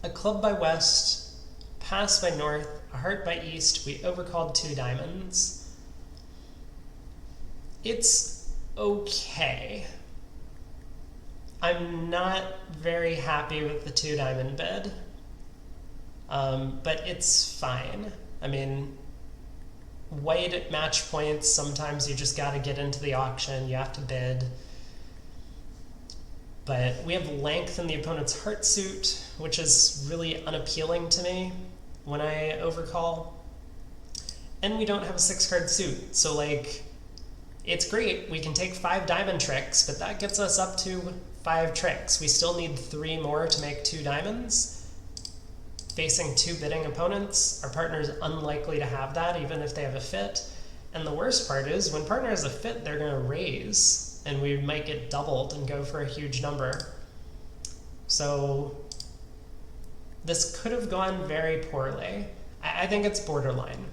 [SPEAKER 1] A club by West, pass by North, a heart by East. We overcalled 2 diamonds. It's okay. I'm not very happy with the 2 diamond bid, but it's fine. I mean, white at match points, sometimes you just gotta get into the auction, you have to bid. But we have length in the opponent's heart suit, which is really unappealing to me when I overcall. And we don't have a 6-card suit, so like, it's great, we can take 5 diamond tricks, but that gets us up to 5 tricks. We still need 3 more to make 2 diamonds. Facing 2 bidding opponents, our partner is unlikely to have that, even if they have a fit. And the worst part is, when partner has a fit, they're going to raise, and we might get doubled and go for a huge number. So this could have gone very poorly. I think it's borderline.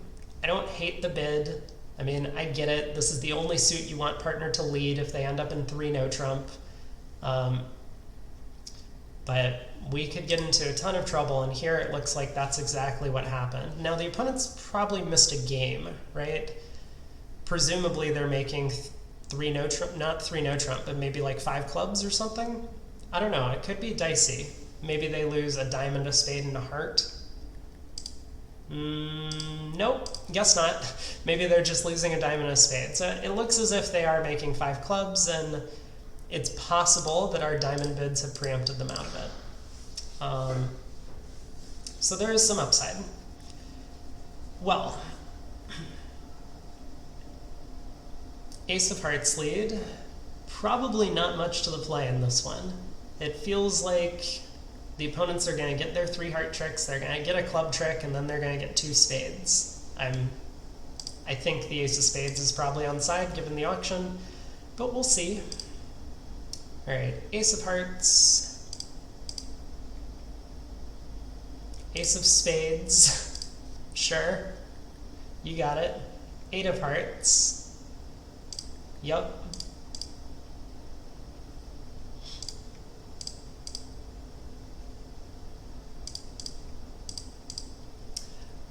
[SPEAKER 1] I don't hate the bid. I mean, I get it. This is the only suit you want partner to lead if they end up in 3 no trump. But we could get into a ton of trouble, and here it looks like that's exactly what happened. Now, the opponent's probably missed a game, right? Presumably they're making 3 no trump, not 3 no trump, but maybe like 5 clubs or something? I don't know, it could be dicey. Maybe they lose a diamond, a spade, and a heart. Nope, guess not. Maybe they're just losing a diamond and a spade. So it looks as if they are making 5 clubs, and it's possible that our diamond bids have preempted them out of it. So there is some upside. Well, Ace of Hearts lead. Probably not much to the play in this one. It feels like the opponents are going to get their 3 heart tricks, they're going to get a club trick, and then they're going to get 2 spades. I think the Ace of Spades is probably on side given the auction, but we'll see. Alright, Ace of Hearts, Ace of Spades, sure, you got it. 8 of Hearts, yup.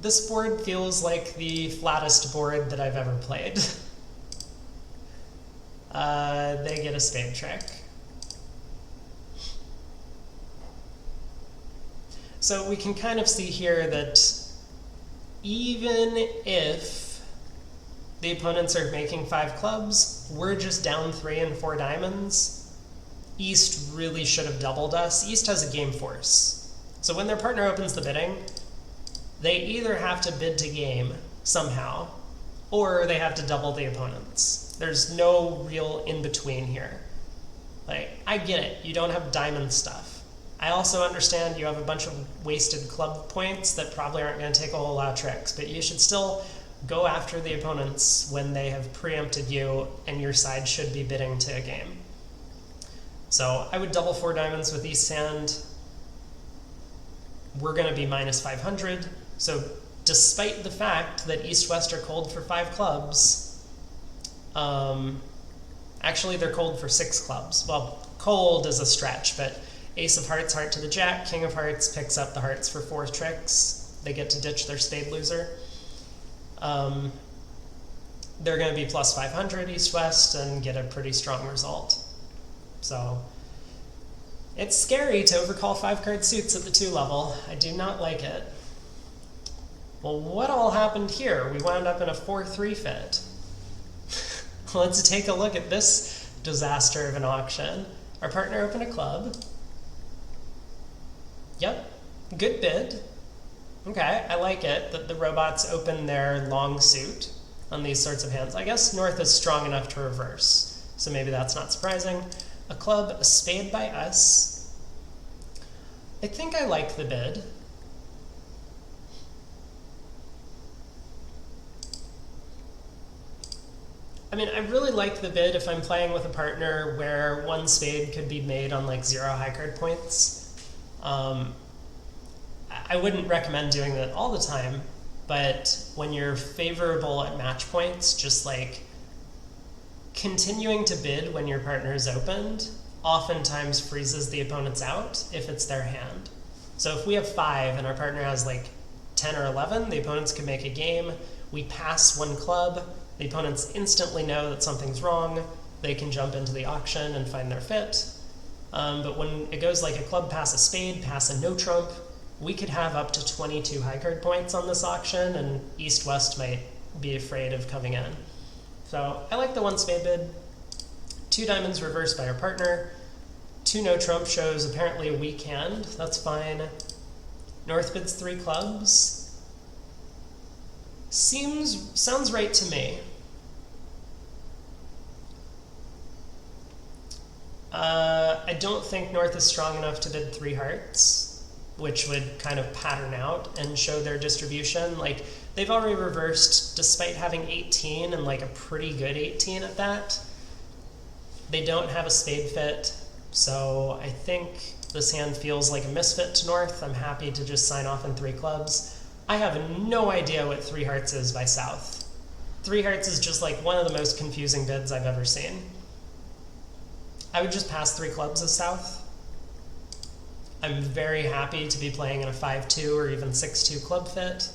[SPEAKER 1] This board feels like the flattest board that I've ever played. They get a spade trick. So we can kind of see here that even if the opponents are making 5 clubs, we're just down 3 and 4 diamonds. East really should have doubled us. East has a game force. So when their partner opens the bidding, they either have to bid to game somehow, or they have to double the opponents. There's no real in-between here. Like, I get it, you don't have diamond stuff. I also understand you have a bunch of wasted club points that probably aren't going to take a whole lot of tricks, but you should still go after the opponents when they have preempted you and your side should be bidding to a game. So I would double 4 diamonds with East Hand. We're going to be minus 500. So despite the fact that East-West are cold for 5 clubs, actually they're cold for 6 clubs. Well, cold is a stretch, but Ace of Hearts, heart to the Jack, King of Hearts picks up the hearts for 4 tricks. They get to ditch their spade loser. They're going to be plus 500 East-West and get a pretty strong result. So it's scary to overcall 5-card suits at the 2 level. I do not like it. Well, what all happened here? We wound up in a 4-3 fit. Let's take a look at this disaster of an auction. Our partner opened a club. Yep, good bid. Okay, I like it that the robots open their long suit on these sorts of hands. I guess North is strong enough to reverse, so maybe that's not surprising. A club, a spade by us. I think I like the bid. I mean, I really like the bid if I'm playing with a partner where one spade could be made on like 0 high card points. I wouldn't recommend doing that all the time, but when you're favorable at match points, just like continuing to bid when your partner is opened oftentimes freezes the opponents out if it's their hand. So if we have 5 and our partner has like 10 or 11, the opponents can make a game. We pass one club. The opponents instantly know that something's wrong. They can jump into the auction and find their fit. But when it goes like a club pass a spade, pass a no trump, we could have up to 22 high card points on this auction, and East-West might be afraid of coming in. So I like the 1 spade bid. 2 diamonds reversed by our partner. 2 no trump shows apparently a weak hand. That's fine. North bids 3 clubs. Sounds right to me. I don't think North is strong enough to bid 3 hearts, which would kind of pattern out and show their distribution. Like, they've already reversed despite having 18 and like a pretty good 18 at that. They don't have a spade fit, so I think this hand feels like a misfit to North. I'm happy to just sign off in 3 clubs. I have no idea what 3 hearts is by South. 3 hearts is just like one of the most confusing bids I've ever seen. I would just pass 3 clubs as South. I'm very happy to be playing in a 5-2 or even 6-2 club fit.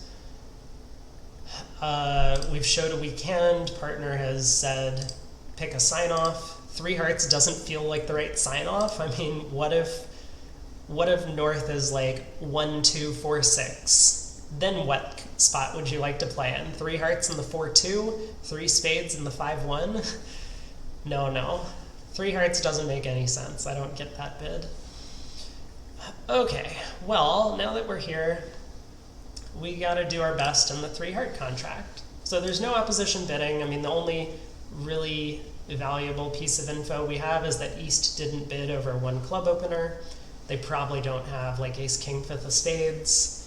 [SPEAKER 1] We've showed a weak hand. Partner has said pick a sign-off. 3 hearts doesn't feel like the right sign-off. I mean, what if North is like 1-2 4-6? Then what spot would you like to play in? 3 hearts in the 4-2? 3 spades in the 5-1? No. 3 hearts doesn't make any sense. I don't get that bid. Okay, well, now that we're here, we gotta do our best in the 3 heart contract. So there's no opposition bidding. I mean, the only really valuable piece of info we have is that East didn't bid over 1 club opener. They probably don't have like ace, king, 5th of spades.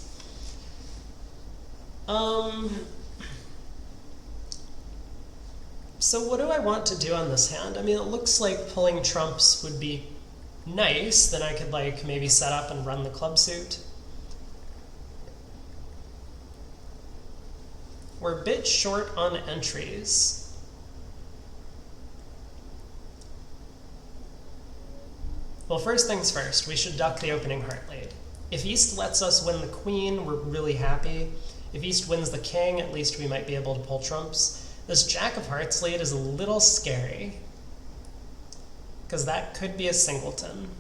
[SPEAKER 1] So what do I want to do on this hand? I mean, it looks like pulling trumps would be nice. Then I could like maybe set up and run the club suit. We're a bit short on entries. Well, first things first, we should duck the opening heart lead. If East lets us win the queen, we're really happy. If East wins the king, at least we might be able to pull trumps. This Jack of Hearts lead is a little scary, because that could be a singleton.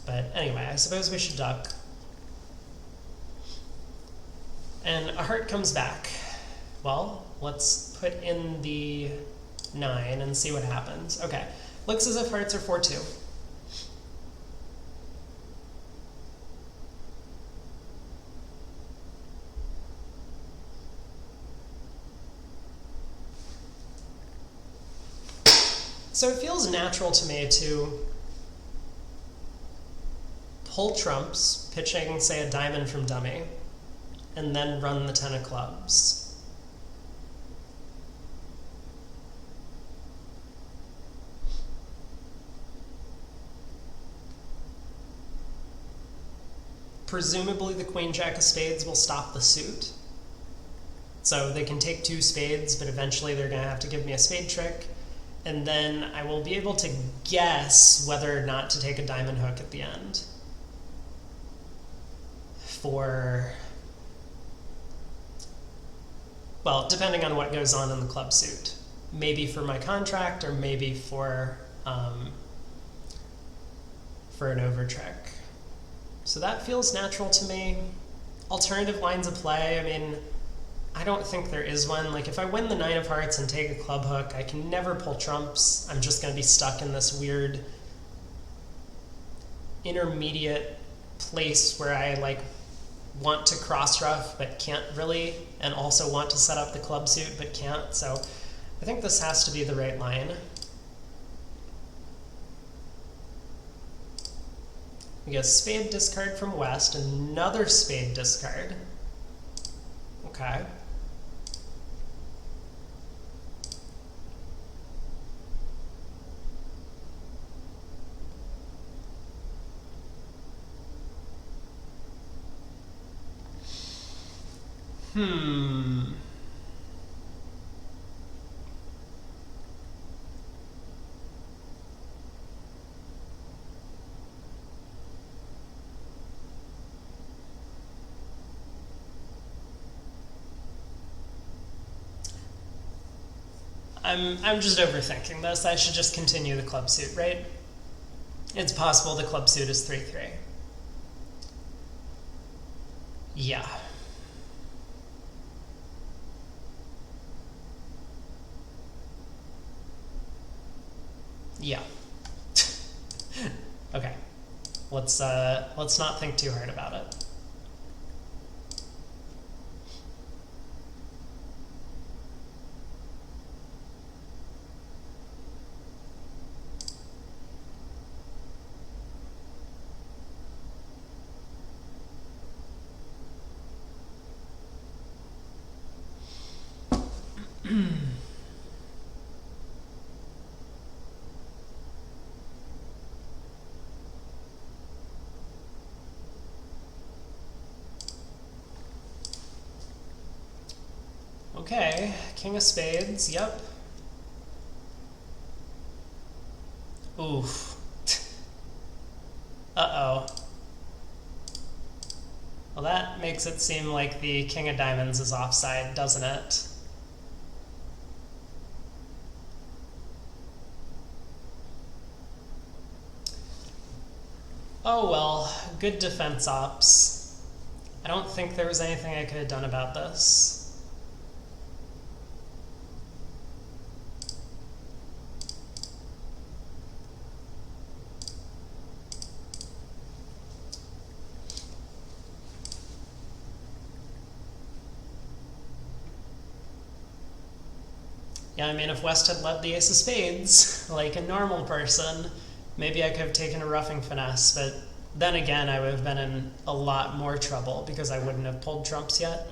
[SPEAKER 1] But anyway, I suppose we should duck. And a heart comes back. Well, let's put in the 9 and see what happens. Okay, looks as if hearts are 4-2. So it feels natural to me to pull trumps, pitching, say, a diamond from dummy, and then run the 10 of clubs. Presumably the queen jack of spades will stop the suit. So they can take 2 spades, but eventually they're going to have to give me a spade trick. And then I will be able to guess whether or not to take a diamond hook at the end. Well, depending on what goes on in the club suit. Maybe for my contract, or maybe for an over trick. So that feels natural to me. Alternative lines of play, I mean, I don't think there is one. Like, if I win the 9 of hearts and take a club hook, I can never pull trumps. I'm just going to be stuck in this weird intermediate place where I like want to cross rough but can't really, and also want to set up the club suit but can't. So I think this has to be the right line. We get a spade discard from West, another spade discard. Okay. I'm just overthinking this. I should just continue the club suit, right? It's possible the club suit is 3-3. Yeah. Yeah. Okay. Let's not think too hard about it. Okay, king of spades, yep. Oof. Uh-oh. Well, that makes it seem like the king of diamonds is offside, doesn't it? Oh well, good defense ops. I don't think there was anything I could have done about this. Yeah, I mean, if West had led the ace of spades, like a normal person, maybe I could have taken a roughing finesse, but then again, I would have been in a lot more trouble because I wouldn't have pulled trumps yet.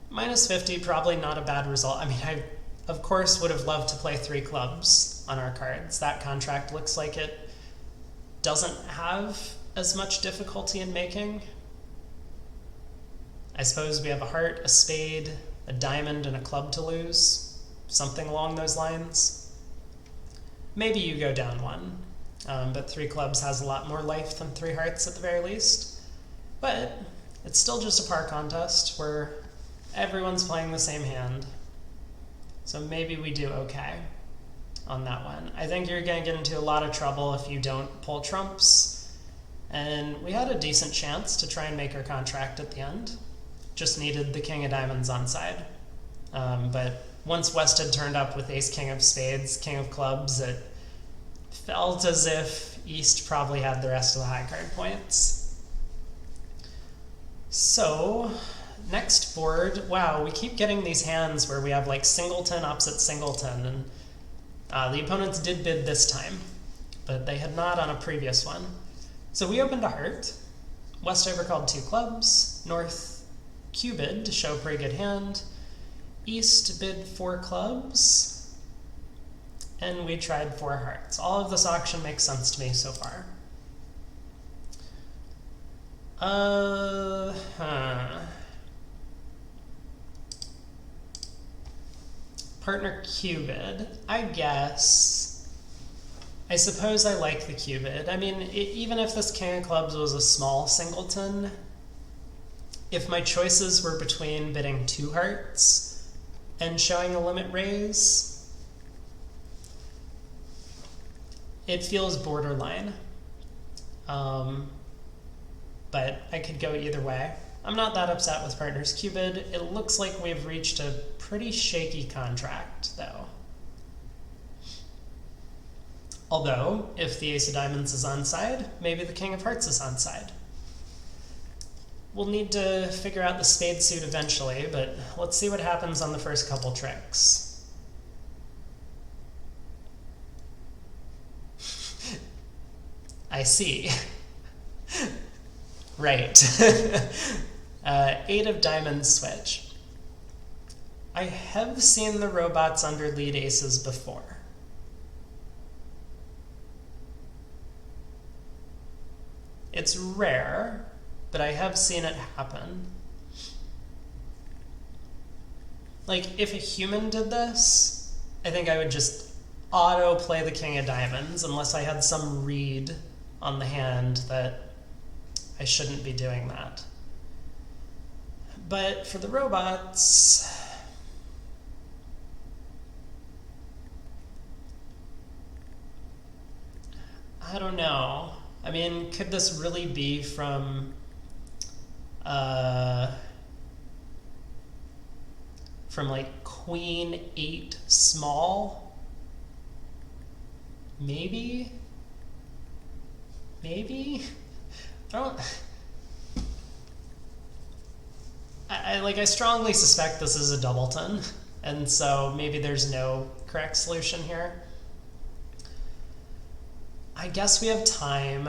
[SPEAKER 1] Minus 50, probably not a bad result. I mean, I, of course, would have loved to play 3 clubs on our cards. That contract looks like it doesn't have as much difficulty in making. I suppose we have a heart, a spade, a diamond, and a club to lose. Something along those lines. Maybe you go down 1, but 3 clubs has a lot more life than 3 hearts at the very least. But it's still just a par contest where everyone's playing the same hand. So maybe we do okay on that one. I think you're going to get into a lot of trouble if you don't pull trumps. And we had a decent chance to try and make our contract at the end. Just needed the king of diamonds on side. But once West had turned up with ace king of spades, king of clubs, it felt as if East probably had the rest of the high card points. So next board, wow, we keep getting these hands where we have like singleton opposite singleton, and the opponents did bid this time, but they had not on a previous one. So we opened a heart. West overcalled 2 clubs. North Q-bid to show a pretty good hand. East bid 4 clubs, and we tried 4 hearts. All of this auction makes sense to me so far. Partner Q-bid, I guess. I suppose I like the Q-bid. I mean, even if this king of clubs was a small singleton, if my choices were between bidding 2 hearts and showing a limit raise, it feels borderline. But I could go either way. I'm not that upset with Partners Q-bid. It looks like we've reached a pretty shaky contract, though. Although, if the ace of diamonds is onside, maybe the king of hearts is onside. We'll need to figure out the spade suit eventually, but let's see what happens on the first couple tricks. I see. Right. 8 of diamonds switch. I have seen the robots under lead aces before. It's rare, but I have seen it happen. Like, if a human did this, I think I would just auto-play the king of diamonds unless I had some read on the hand that I shouldn't be doing that. But for the robots, I don't know. I mean, could this really be from like queen 8 small? Maybe? Maybe? I strongly suspect this is a doubleton, and so maybe there's no correct solution here. I guess we have time.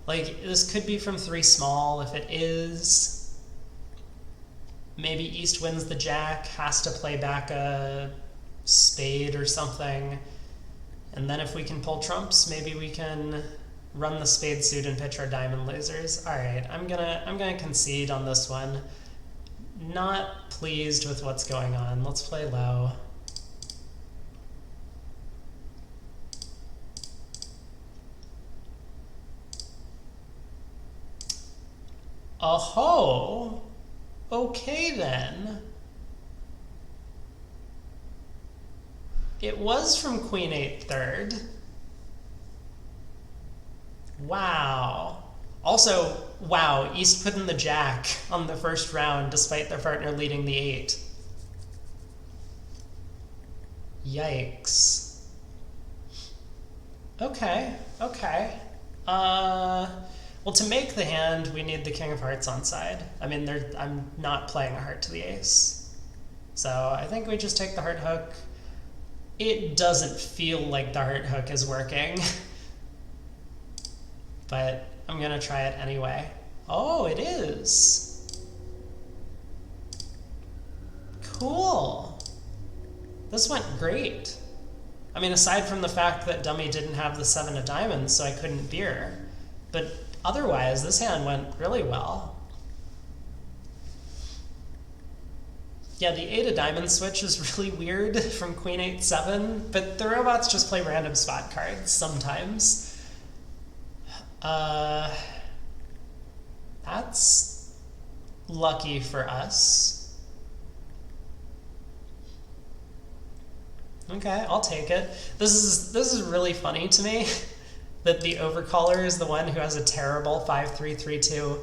[SPEAKER 1] Like, this could be from 3 small. If it is, maybe East wins the jack, has to play back a spade or something. And then if we can pull trumps, maybe we can run the spade suit and pitch our diamond losers. All right, I'm gonna concede on this one. Not pleased with what's going on. Let's play low. Oh, okay then. It was from queen 8 third. Wow. Also, wow, East put in the jack on the first round despite their partner leading the 8. Yikes. Okay, okay. Well, to make the hand, we need the king of hearts on side. I mean, I'm not playing a heart to the ace. So I think we just take the heart hook. It doesn't feel like the heart hook is working. But I'm gonna try it anyway. Oh, it is. Cool. This went great. I mean, aside from the fact that dummy didn't have the 7 of diamonds, so I couldn't beer. But otherwise, this hand went really well. Yeah, the 8 of diamonds switch is really weird from queen 8-7, but the robots just play random spot cards sometimes. That's lucky for us. Okay, I'll take it. This is really funny to me that the overcaller is the one who has a terrible 5-3-3-2.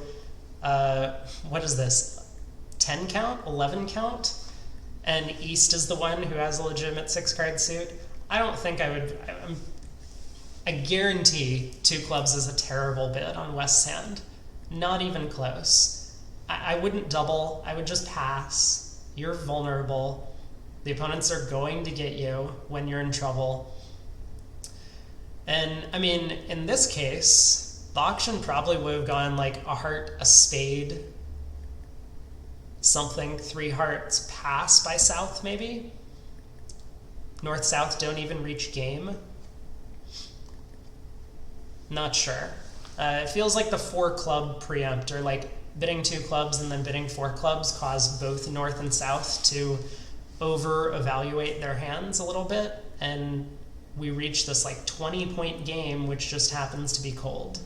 [SPEAKER 1] What is this? 10 count? 11 count? And East is the one who has a legitimate 6-card suit. I don't think I would. I guarantee 2 clubs is a terrible bid on West's hand. Not even close. I wouldn't double. I would just pass. You're vulnerable. The opponents are going to get you when you're in trouble. And, I mean, in this case, the auction probably would have gone like a heart, a spade, something, 3 hearts, pass by South, maybe? North-South don't even reach game. Not sure. It feels like the 4-club preempt, or like bidding 2 clubs and then bidding 4 clubs caused both North and South to over-evaluate their hands a little bit, and we reached this like 20-point game, which just happens to be cold.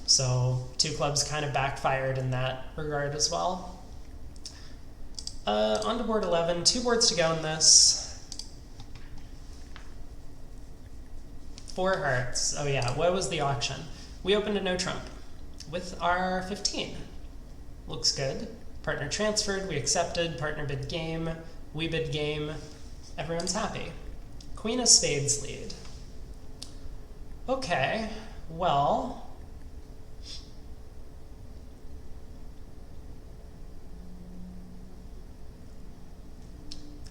[SPEAKER 1] So 2 clubs kind of backfired in that regard as well. On to board 11, 2 boards to go in this. 4 hearts. Oh yeah, what was the auction? We opened a no trump with our 15. Looks good. Partner transferred, we accepted, partner bid game, we bid game, everyone's happy. Queen of spades lead. Okay, well...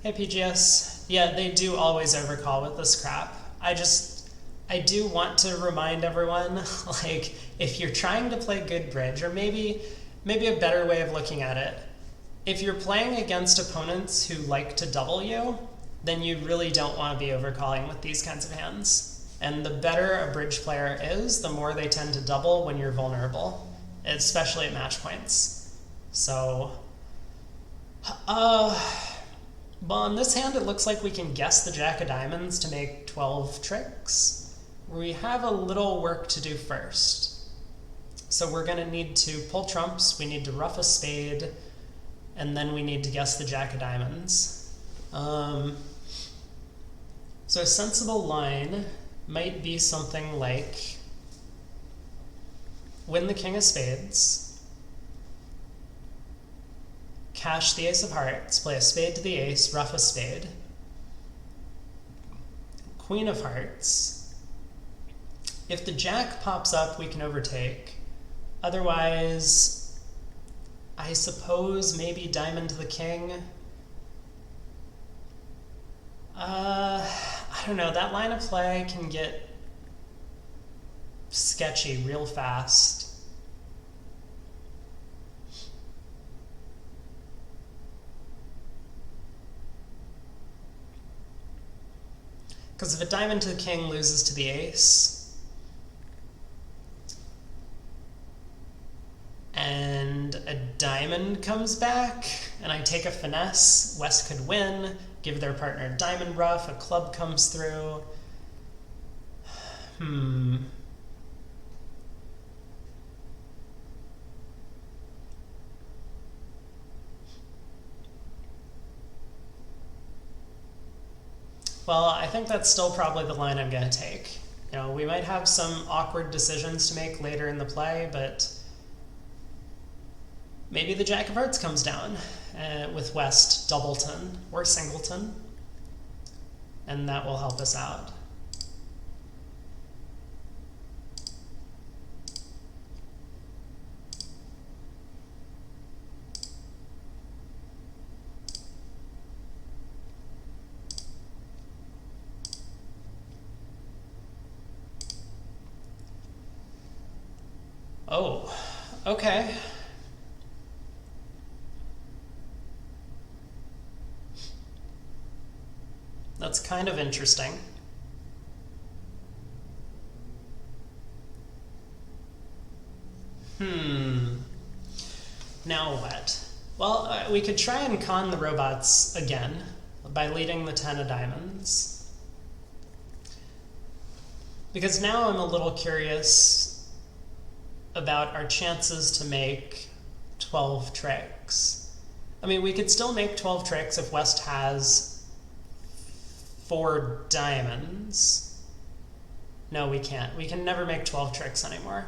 [SPEAKER 1] Hey PGS. Yeah, they do always overcall with this crap. I do want to remind everyone, like, if you're trying to play good bridge, or maybe a better way of looking at it, if you're playing against opponents who like to double you, then you really don't want to be overcalling with these kinds of hands. And the better a bridge player is, the more they tend to double when you're vulnerable, especially at match points. So, well, in this hand, it looks like we can guess the Jack of Diamonds to make 12 tricks. We have a little work to do first. So we're going to need to pull trumps, we need to ruff a spade, and then we need to guess the Jack of Diamonds. So a sensible line might be something like win the King of Spades, cash the Ace of Hearts, play a spade to the ace, ruff a spade. Queen of Hearts. If the Jack pops up, we can overtake. Otherwise, I suppose maybe Diamond to the King. I don't know, that line of play can get sketchy real fast. Because if a Diamond to the King loses to the ace, and a diamond comes back, and I take a finesse, West could win, give their partner a diamond ruff, a club comes through. Well, I think that's still probably the line I'm going to take. You know, we might have some awkward decisions to make later in the play, but maybe the Jack of Hearts comes down with West doubleton or singleton, and that will help us out. Oh, okay. That's kind of interesting. Now what? Well, we could try and con the robots again by leading the 10 of diamonds. Because now I'm a little curious about our chances to make 12 tricks. I mean, we could still make 12 tricks if West has 4 diamonds. No, we can't. We can never make 12 tricks anymore.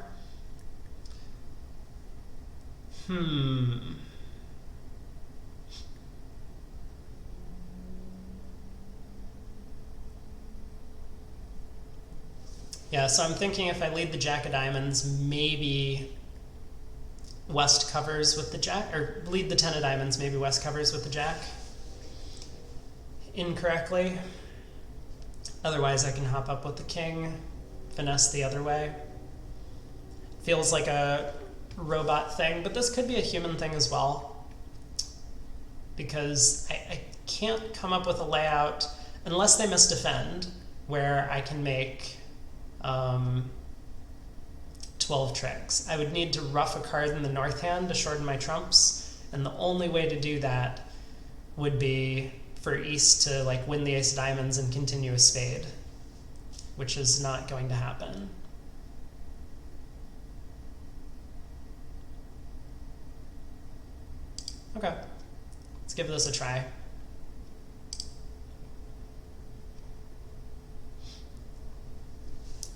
[SPEAKER 1] Yeah, so I'm thinking if I lead the Jack of Diamonds, maybe West covers with the Jack, or lead the 10 of Diamonds, maybe West covers with the Jack incorrectly. Otherwise, I can hop up with the King, finesse the other way. Feels like a robot thing, but this could be a human thing as well, because I can't come up with a layout, unless they misdefend, where I can make 12 tricks. I would need to ruff a card in the north hand to shorten my trumps, and the only way to do that would be for East to like win the Ace of Diamonds and continue a spade, which is not going to happen. Okay, let's give this a try.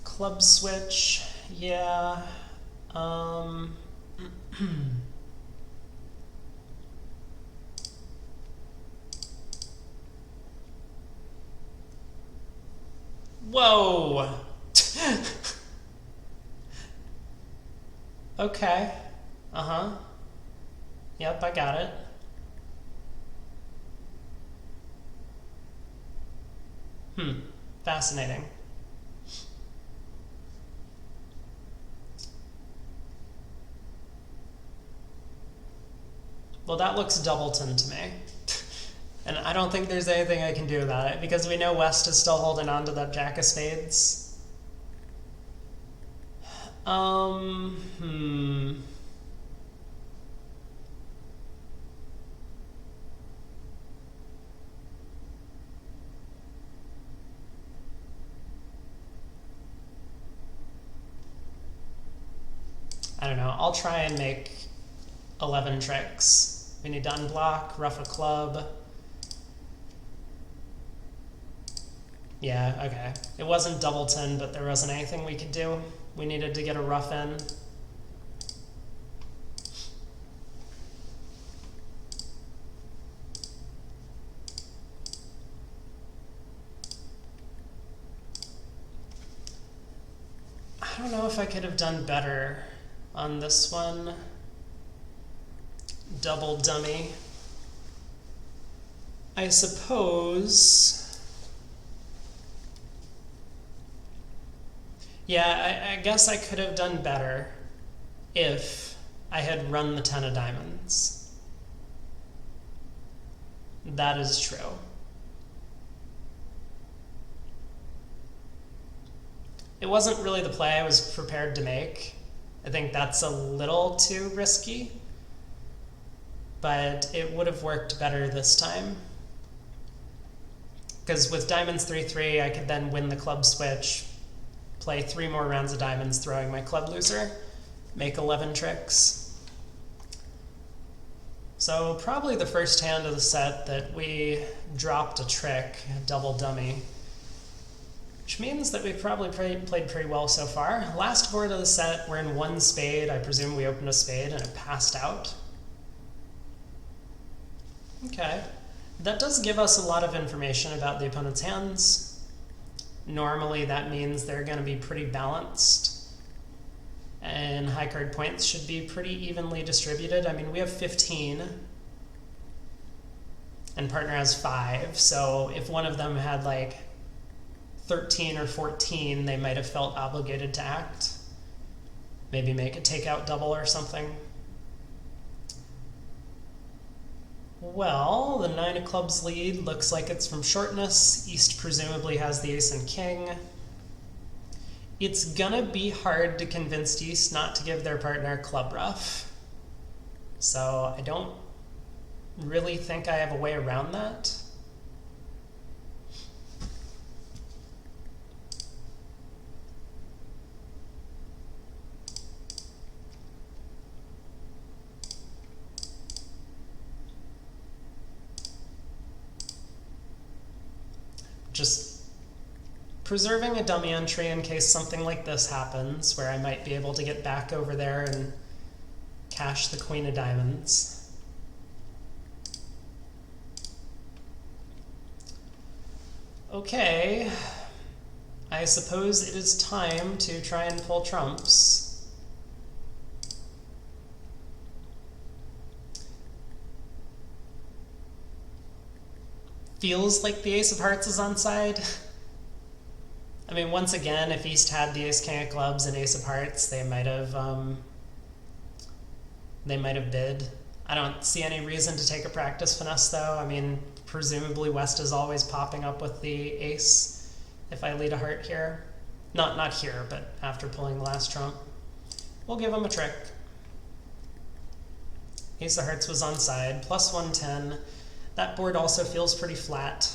[SPEAKER 1] Club switch, yeah. Whoa! Okay. Uh-huh. Yep, I got it. Fascinating. Well, that looks doubleton to me. And I don't think there's anything I can do about it, because we know West is still holding on to that Jack of Spades. I don't know. I'll try and make 11 tricks. We need to unblock, ruff a club. Yeah, okay. It wasn't doubleton, but there wasn't anything we could do. We needed to get a ruff in. I don't know if I could have done better on this one. Double dummy. I suppose... Yeah, I guess I could have done better if I had run the 10 of diamonds. That is true. It wasn't really the play I was prepared to make. I think that's a little too risky, but it would have worked better this time. Because with diamonds 3-3, I could then win the club switch, play 3 more rounds of diamonds throwing my club loser, make 11 tricks. So probably the first hand of the set that we dropped a trick, a double dummy, which means that we've probably played pretty well so far. Last board of the set, we're in 1 spade. I presume we opened a spade and it passed out. Okay. That does give us a lot of information about the opponent's hands. Normally that means they're going to be pretty balanced, and high card points should be pretty evenly distributed. I mean, we have 15 and partner has 5, so if one of them had like 13 or 14, they might have felt obligated to act. Maybe make a takeout double or something. Well, the 9 of clubs lead looks like it's from shortness. East presumably has the ace and king. It's gonna be hard to convince East not to give their partner club ruff. So I don't really think I have a way around that. Just preserving a dummy entry in case something like this happens, where I might be able to get back over there and cash the queen of diamonds. Okay, I suppose it is time to try and pull trumps. Feels like the ace of hearts is on side. I mean, once again, if East had the ace king of clubs and ace of hearts, they might have bid. I don't see any reason to take a practice finesse though. I mean, presumably West is always popping up with the ace if I lead a heart here. Not here, but after pulling the last trump. We'll give him a trick. Ace of hearts was on side, plus 110. That board also feels pretty flat.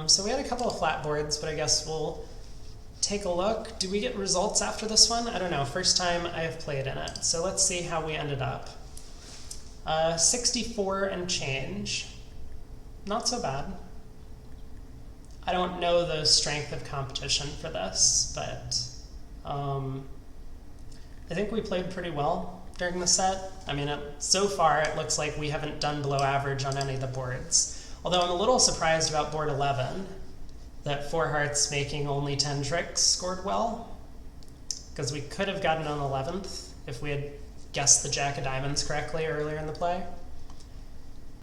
[SPEAKER 1] So we had a couple of flat boards, but I guess we'll take a look. Do we get results after this one? I don't know. First time I have played in it. So let's see how we ended up. 64 and change. Not so bad. I don't know the strength of competition for this, but I think we played pretty well during the set. I mean, so far it looks like we haven't done below average on any of the boards. Although I'm a little surprised about board 11, that 4 hearts making only 10 tricks scored well. we could have gotten on 11th if we had guessed the Jack of Diamonds correctly earlier in the play.